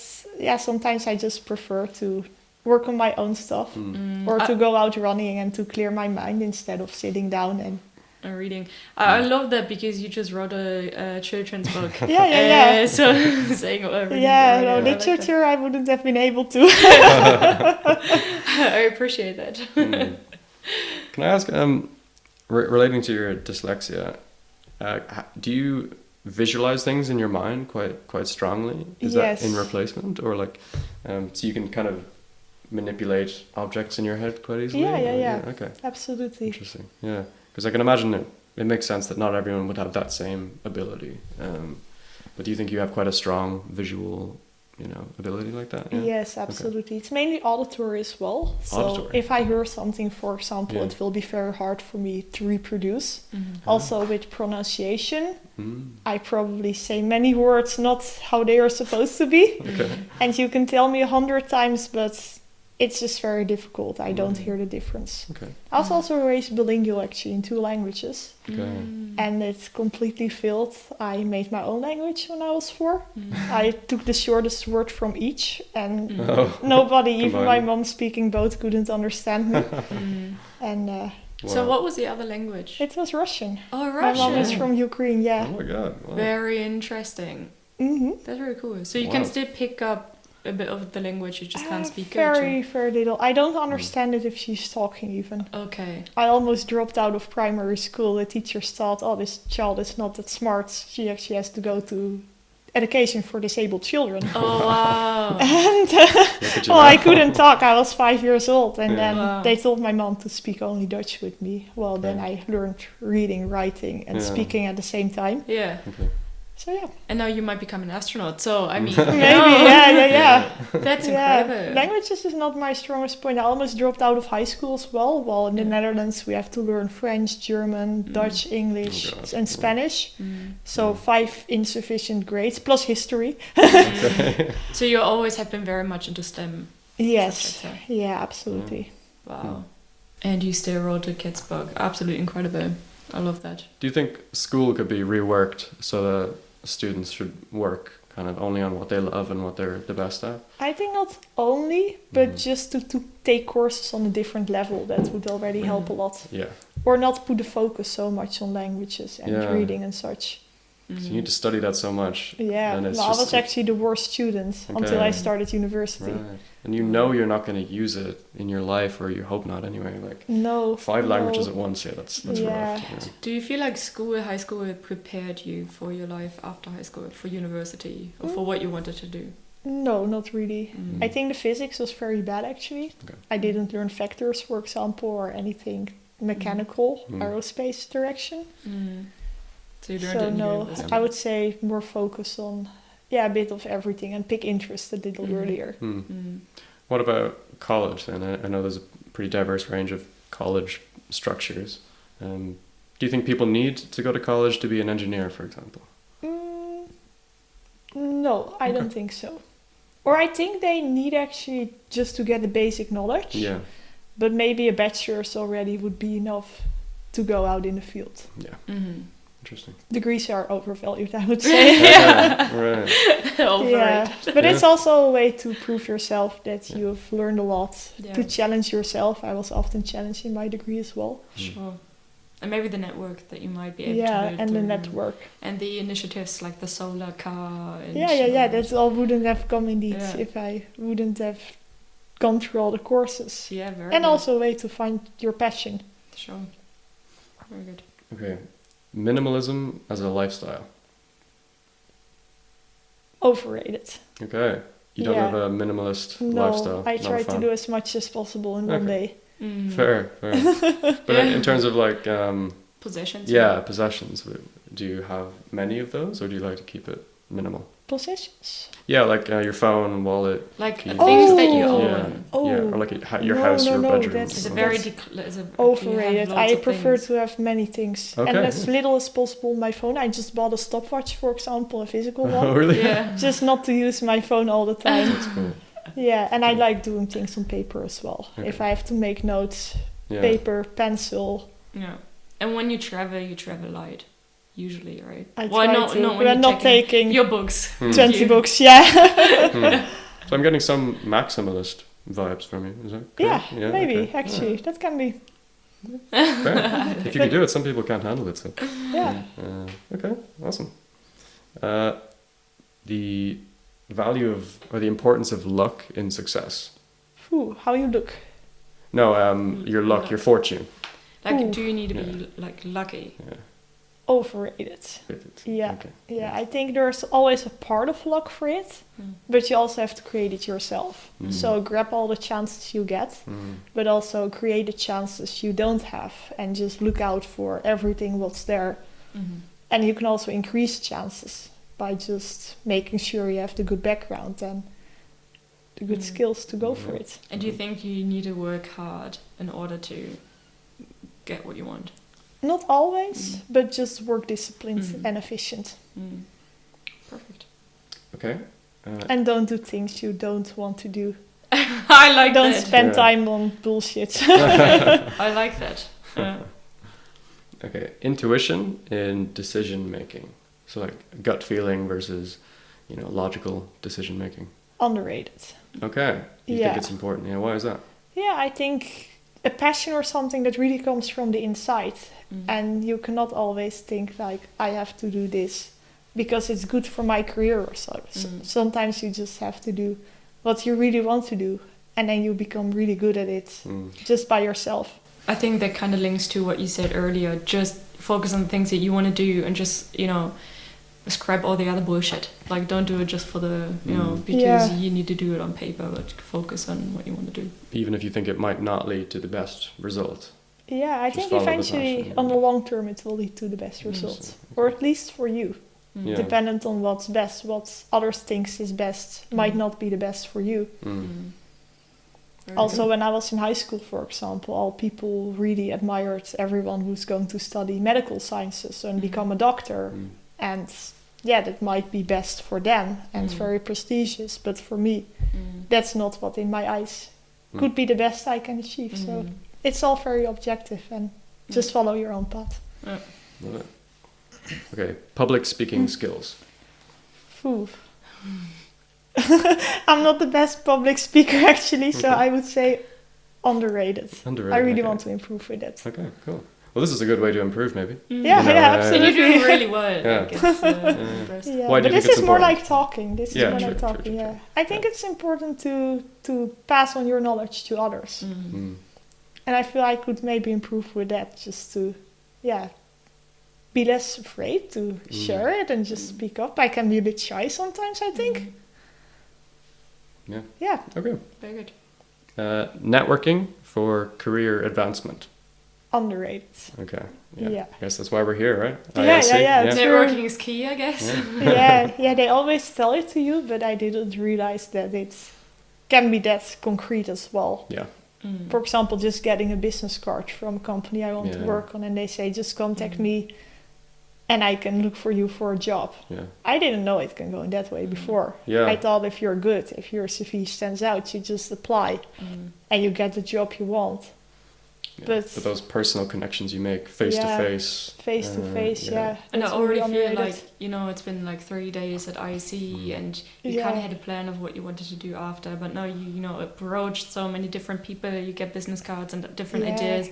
sometimes I just prefer to work on my own stuff. Or to go out running and to clear my mind instead of sitting down and reading. I love that because you just wrote a children's book. So saying reading. Literature I wouldn't have been able to. I appreciate that. Can I ask, relating to your dyslexia, do you visualize things in your mind quite strongly? Is that in replacement, or like, so you can kind of manipulate objects in your head quite easily? Yeah. Okay. Absolutely. Interesting. Yeah. Because I can imagine it makes sense that not everyone would have that same ability. But do you think you have quite a strong visual, ability like that? Yeah? Yes, absolutely. Okay. It's mainly auditory as well. So if I hear something, for example, it will be very hard for me to reproduce. Also with pronunciation, I probably say many words not how they are supposed to be. And you can tell me 100 times, but it's just very difficult. I don't hear the difference. I was also raised bilingual, actually, in 2 languages. And it completely failed. I made my own language when I was 4. I took the shortest word from each. And nobody, even my mom speaking both, couldn't understand me. And so what was the other language? It was Russian. Oh, Russian. My mom is from Ukraine, Oh my God. Wow. Very interesting. That's very cool. So you can still pick up a bit of the language, you just can't speak it. Very little. I don't understand it if she's talking even. Okay. I almost dropped out of primary school. The teachers thought, this child is not that smart. She actually has to go to education for disabled children. Oh, wow. And I couldn't talk. I was 5 years old. And then they told my mom to speak only Dutch with me. Well, then I learned reading, writing, and speaking at the same time. Yeah. So yeah. And now you might become an astronaut. So I mean, maybe, yeah. That's incredible. Languages is not my strongest point. I almost dropped out of high school as well. While in the Netherlands we have to learn French, German, Dutch, English, and Spanish. So 5 insufficient grades plus history. So you always have been very much into STEM. Yes, subjects. yeah, absolutely. Wow. And you still wrote the kid's book. Absolutely incredible. I love that. Do you think school could be reworked so that students should work kind of only on what they love and what they're the best at? I think not only, but just to take courses on a different level, that would already help a lot. Yeah. Or not put the focus so much on languages and reading and such. So you need to study that so much. Yeah, and it's I was actually the worst student until I started university. Right. And you know you're not going to use it in your life, or you hope not anyway. Like No. 5 languages at once, that's rough. Yeah. Do you feel like high school prepared you for your life after high school, for university, or for what you wanted to do? No, not really. I think the physics was very bad actually. Okay. I didn't learn vectors, for example, or anything mechanical, aerospace direction. So you learned So it in no, university. I would say more focus on a bit of everything and pick interest a little earlier. What about college then? I know there's a pretty diverse range of college structures. Do you think people need to go to college to be an engineer, for example? No, I don't think so. Or I think they need actually just to get the basic knowledge. Yeah. But maybe a bachelor's already would be enough to go out in the field. Yeah. Interesting. Degrees are overvalued, I would say. Right. Overrated. But it's also a way to prove yourself that you've learned a lot, to challenge yourself. I was often challenged in my degree as well. Sure. And maybe the network that you might be able to build. And the network. And the initiatives like the solar car. And That all wouldn't have come indeed if I wouldn't have gone through all the courses. Yeah, very And good. also a way to find your passion. Sure. Very good. Okay. Minimalism as a lifestyle. Overrated. Okay. You don't have a minimalist lifestyle? No, I try to do as much as possible in one day. Fair. But in terms of like... possessions? Possessions. Do you have many of those, or do you like to keep it minimal? Possessions? Yeah, like your phone, wallet. Like keys. things that you Yeah. own. Or like your house, your bedroom. It's a or very overrated. I prefer to have many things. Okay. And as little as possible on my phone. I just bought a stopwatch, for example, a physical one. Oh, really? Yeah. Just not to use my phone all the time. That's cool. Yeah, and I like doing things on paper as well. Okay. If I have to make notes, paper, pencil. Yeah. And when you travel light, usually, right? I try to. Not when We're you're not taking your books. 20 books, yeah. So I'm getting some maximalist vibes from you. Is that correct? Yeah, maybe, okay. actually. That can be. Fair. If you can do it, some people can't handle it. So. Yeah. Okay, awesome. The value of, or the importance of luck in success. Ooh, how you look. No, your luck, your fortune. Like, do you need to be like lucky? Yeah. Overrated. Yeah, Okay. yeah. I think there's always a part of luck for it, but you also have to create it yourself. So grab all the chances you get, but also create the chances you don't have, and just look out for everything what's there. And you can also increase chances by just making sure you have the good background and the good skills to go for it. And do you think you need to work hard in order to get what you want? Not always, but just work disciplined and efficient. Perfect. Okay. And don't do things you don't want to do. I like Don't that. spend time on bullshit. I like that. Okay. Intuition in decision making. So like gut feeling versus, logical decision making. Underrated. Okay. You think it's important? Yeah. Why is that? Yeah, I think a passion or something that really comes from the inside. And you cannot always think like, I have to do this because it's good for my career or so. Sometimes you just have to do what you really want to do, and then you become really good at it just by yourself. I think that kind of links to what you said earlier. Just focus on the things that you want to do, and just, scrap all the other bullshit. Like, don't do it just for the, because you need to do it on paper, but focus on what you want to do. Even if you think it might not lead to the best result. Yeah, I Just think follow the eventually passion, on the long term it will lead to the best result. Or at least for you. Yeah. Dependent on what's best. What others thinks is best might not be the best for you. Also, when I was in high school, for example, all people really admired everyone who's going to study medical sciences and become a doctor. And that might be best for them and very prestigious. But for me, that's not what in my eyes could be the best I can achieve. So it's all very objective and just follow your own path. Yeah. Love it. Okay, public speaking skills. Phew. I'm not the best public speaker actually, so I would say underrated. Underrated. I really okay. want to improve with it. Okay, cool. Well, this is a good way to improve, maybe. Yeah, You know, yeah, And absolutely. you're doing really well. Yeah. Like, it's, impressive. Yeah, Why do but you this think it's is more important? like talking. This is Yeah, more true, like true, talking. true, Yeah, true. I think it's important to pass on your knowledge to others, and I feel I could maybe improve with that, just to, be less afraid to share it and just speak up. I can be a bit shy sometimes, I think. Yeah. Yeah. Okay. Very good. Networking for career advancement. Underrated. Okay. Yeah. Yeah. I guess that's why we're here, right? Yeah, ILC? yeah. True. Networking is key, I guess. Yeah, they always tell it to you, but I didn't realize that it can be that concrete as well. Yeah. For example, just getting a business card from a company I want to Yeah. work on, and they say, just contact me and I can look for you for a job. Yeah. I didn't know it can go in that way before. Yeah. I thought if you're good, if your CV stands out, you just apply and you get the job you want. Yeah. But those personal connections you make face to face. face to face, yeah. And I that's already really feel underrated. like, it's been like 3 days at IC and you kind of had a plan of what you wanted to do after, but now you approached so many different people, you get business cards and different ideas,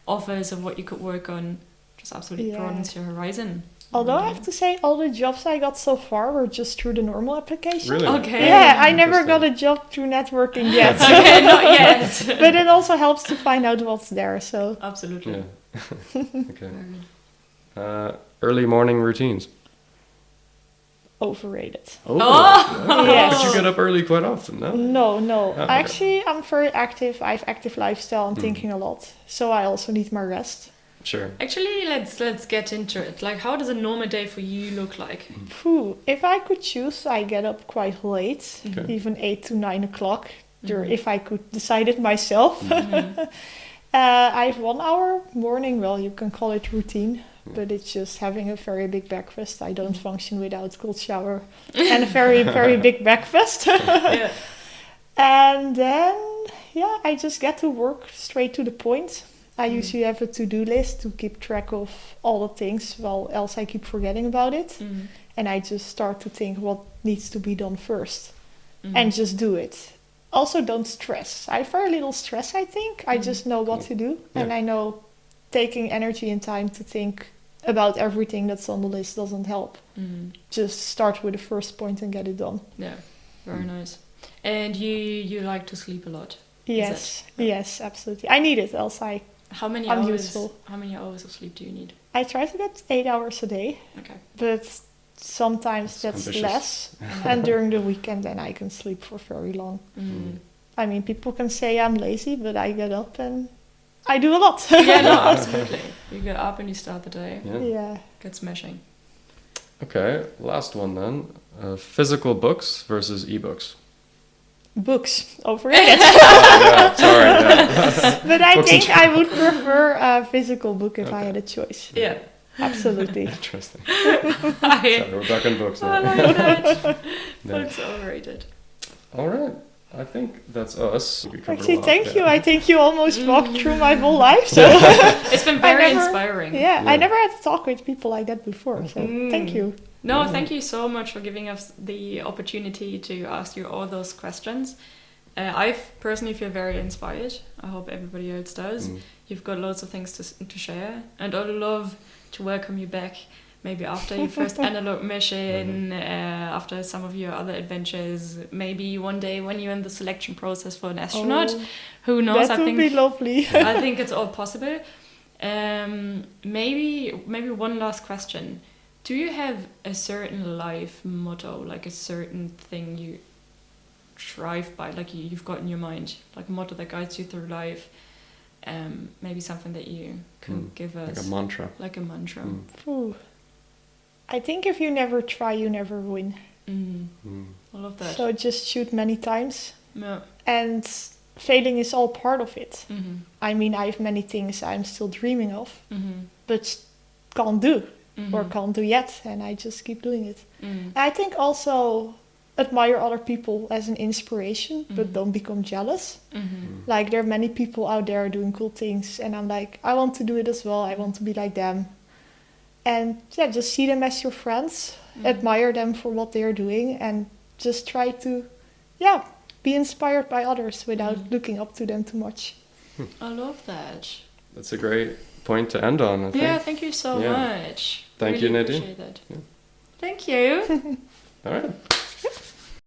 offers of what you could work on, just absolutely broadens your horizon. Although I have to say, all the jobs I got so far were just through the normal application. Really? Okay. Yeah, I never Interesting. got a job through networking yet. Okay, not yet. But it also helps to find out what's there, so... Absolutely. Yeah. Okay. Very good. Early morning routines. Overrated. Oh. Yes. But you get up early quite often, no? No. Oh, okay. Actually, I'm very active. I have active lifestyle. I'm thinking a lot. So I also need my rest. Sure. Actually, let's get into it. Like, how does a normal day for you look like? Phew. If I could choose, I get up quite late, Okay. even 8 to 9 o'clock, if I could decide it myself. I have 1 hour morning, well, you can call it routine, but it's just having a very big breakfast. I don't function without cold shower and a very, very big breakfast. Yeah. And then, I just get to work straight to the point. I usually have a to-do list to keep track of all the things, well, else I keep forgetting about it. And I just start to think what needs to be done first and just do it. Also, don't stress. I have very little stress, I think. I just know what to do. Yeah. And I know taking energy and time to think about everything that's on the list doesn't help. Just start with the first point and get it done. Yeah, very nice. And you like to sleep a lot? Is Yes, absolutely. I need it, else How many I'm hours? useful. How many hours of sleep do you need? I try to get 8 hours a day, Okay. but sometimes that's ambitious. less. And during the weekend, then I can sleep for very long. I mean, people can say I'm lazy, but I get up and I do a lot. Yeah, no, absolutely. You get up and you start the day. Yeah. Get smashing. Okay, last one then. Physical books versus ebooks. Books, overrated. Yeah, sorry. Yeah. But I Books think in I would prefer a physical book if I had a choice. Yeah. Absolutely. Interesting. Sorry, we're back on books I now. like that. Yeah. Books overrated. All right. I think that's us. We covered a Actually, lot, thank yeah. you. I think you almost walked through my whole life. So It's been very never- inspiring. yeah, Yeah. I never had to talk with people like that before. So thank you. No, thank you so much for giving us the opportunity to ask you all those questions. I personally feel very inspired. I hope everybody else does. You've got loads of things to share, and I'd love to welcome you back. Maybe after your first analog mission, after some of your other adventures, maybe one day when you're in the selection process for an astronaut. Oh, Who knows? that would be lovely. I think it's all possible. Maybe one last question. Do you have a certain life motto, like a certain thing you strive by, like you've got in your mind, like a motto that guides you through life? Maybe something that you can give us. Like a mantra. Like a mantra. Ooh. I think if you never try, you never win. I love that. So just shoot many times. Yeah. And failing is all part of it. Mm-hmm. I mean, I have many things I'm still dreaming of, Mm-hmm. but can't do Mm-hmm. or can't do yet. And I just keep doing it. Mm. I think also admire other people as an inspiration, but don't become jealous. Like, there are many people out there doing cool things, and I'm like, I want to do it as well. I want to be like them. And yeah, just see them as your friends, admire them for what they're doing, and just try to, be inspired by others without looking up to them too much. I love that. That's a great point to end on, I think. Yeah, thank you so much. Thank Really you, Nadine. appreciate that. Thank you. All right.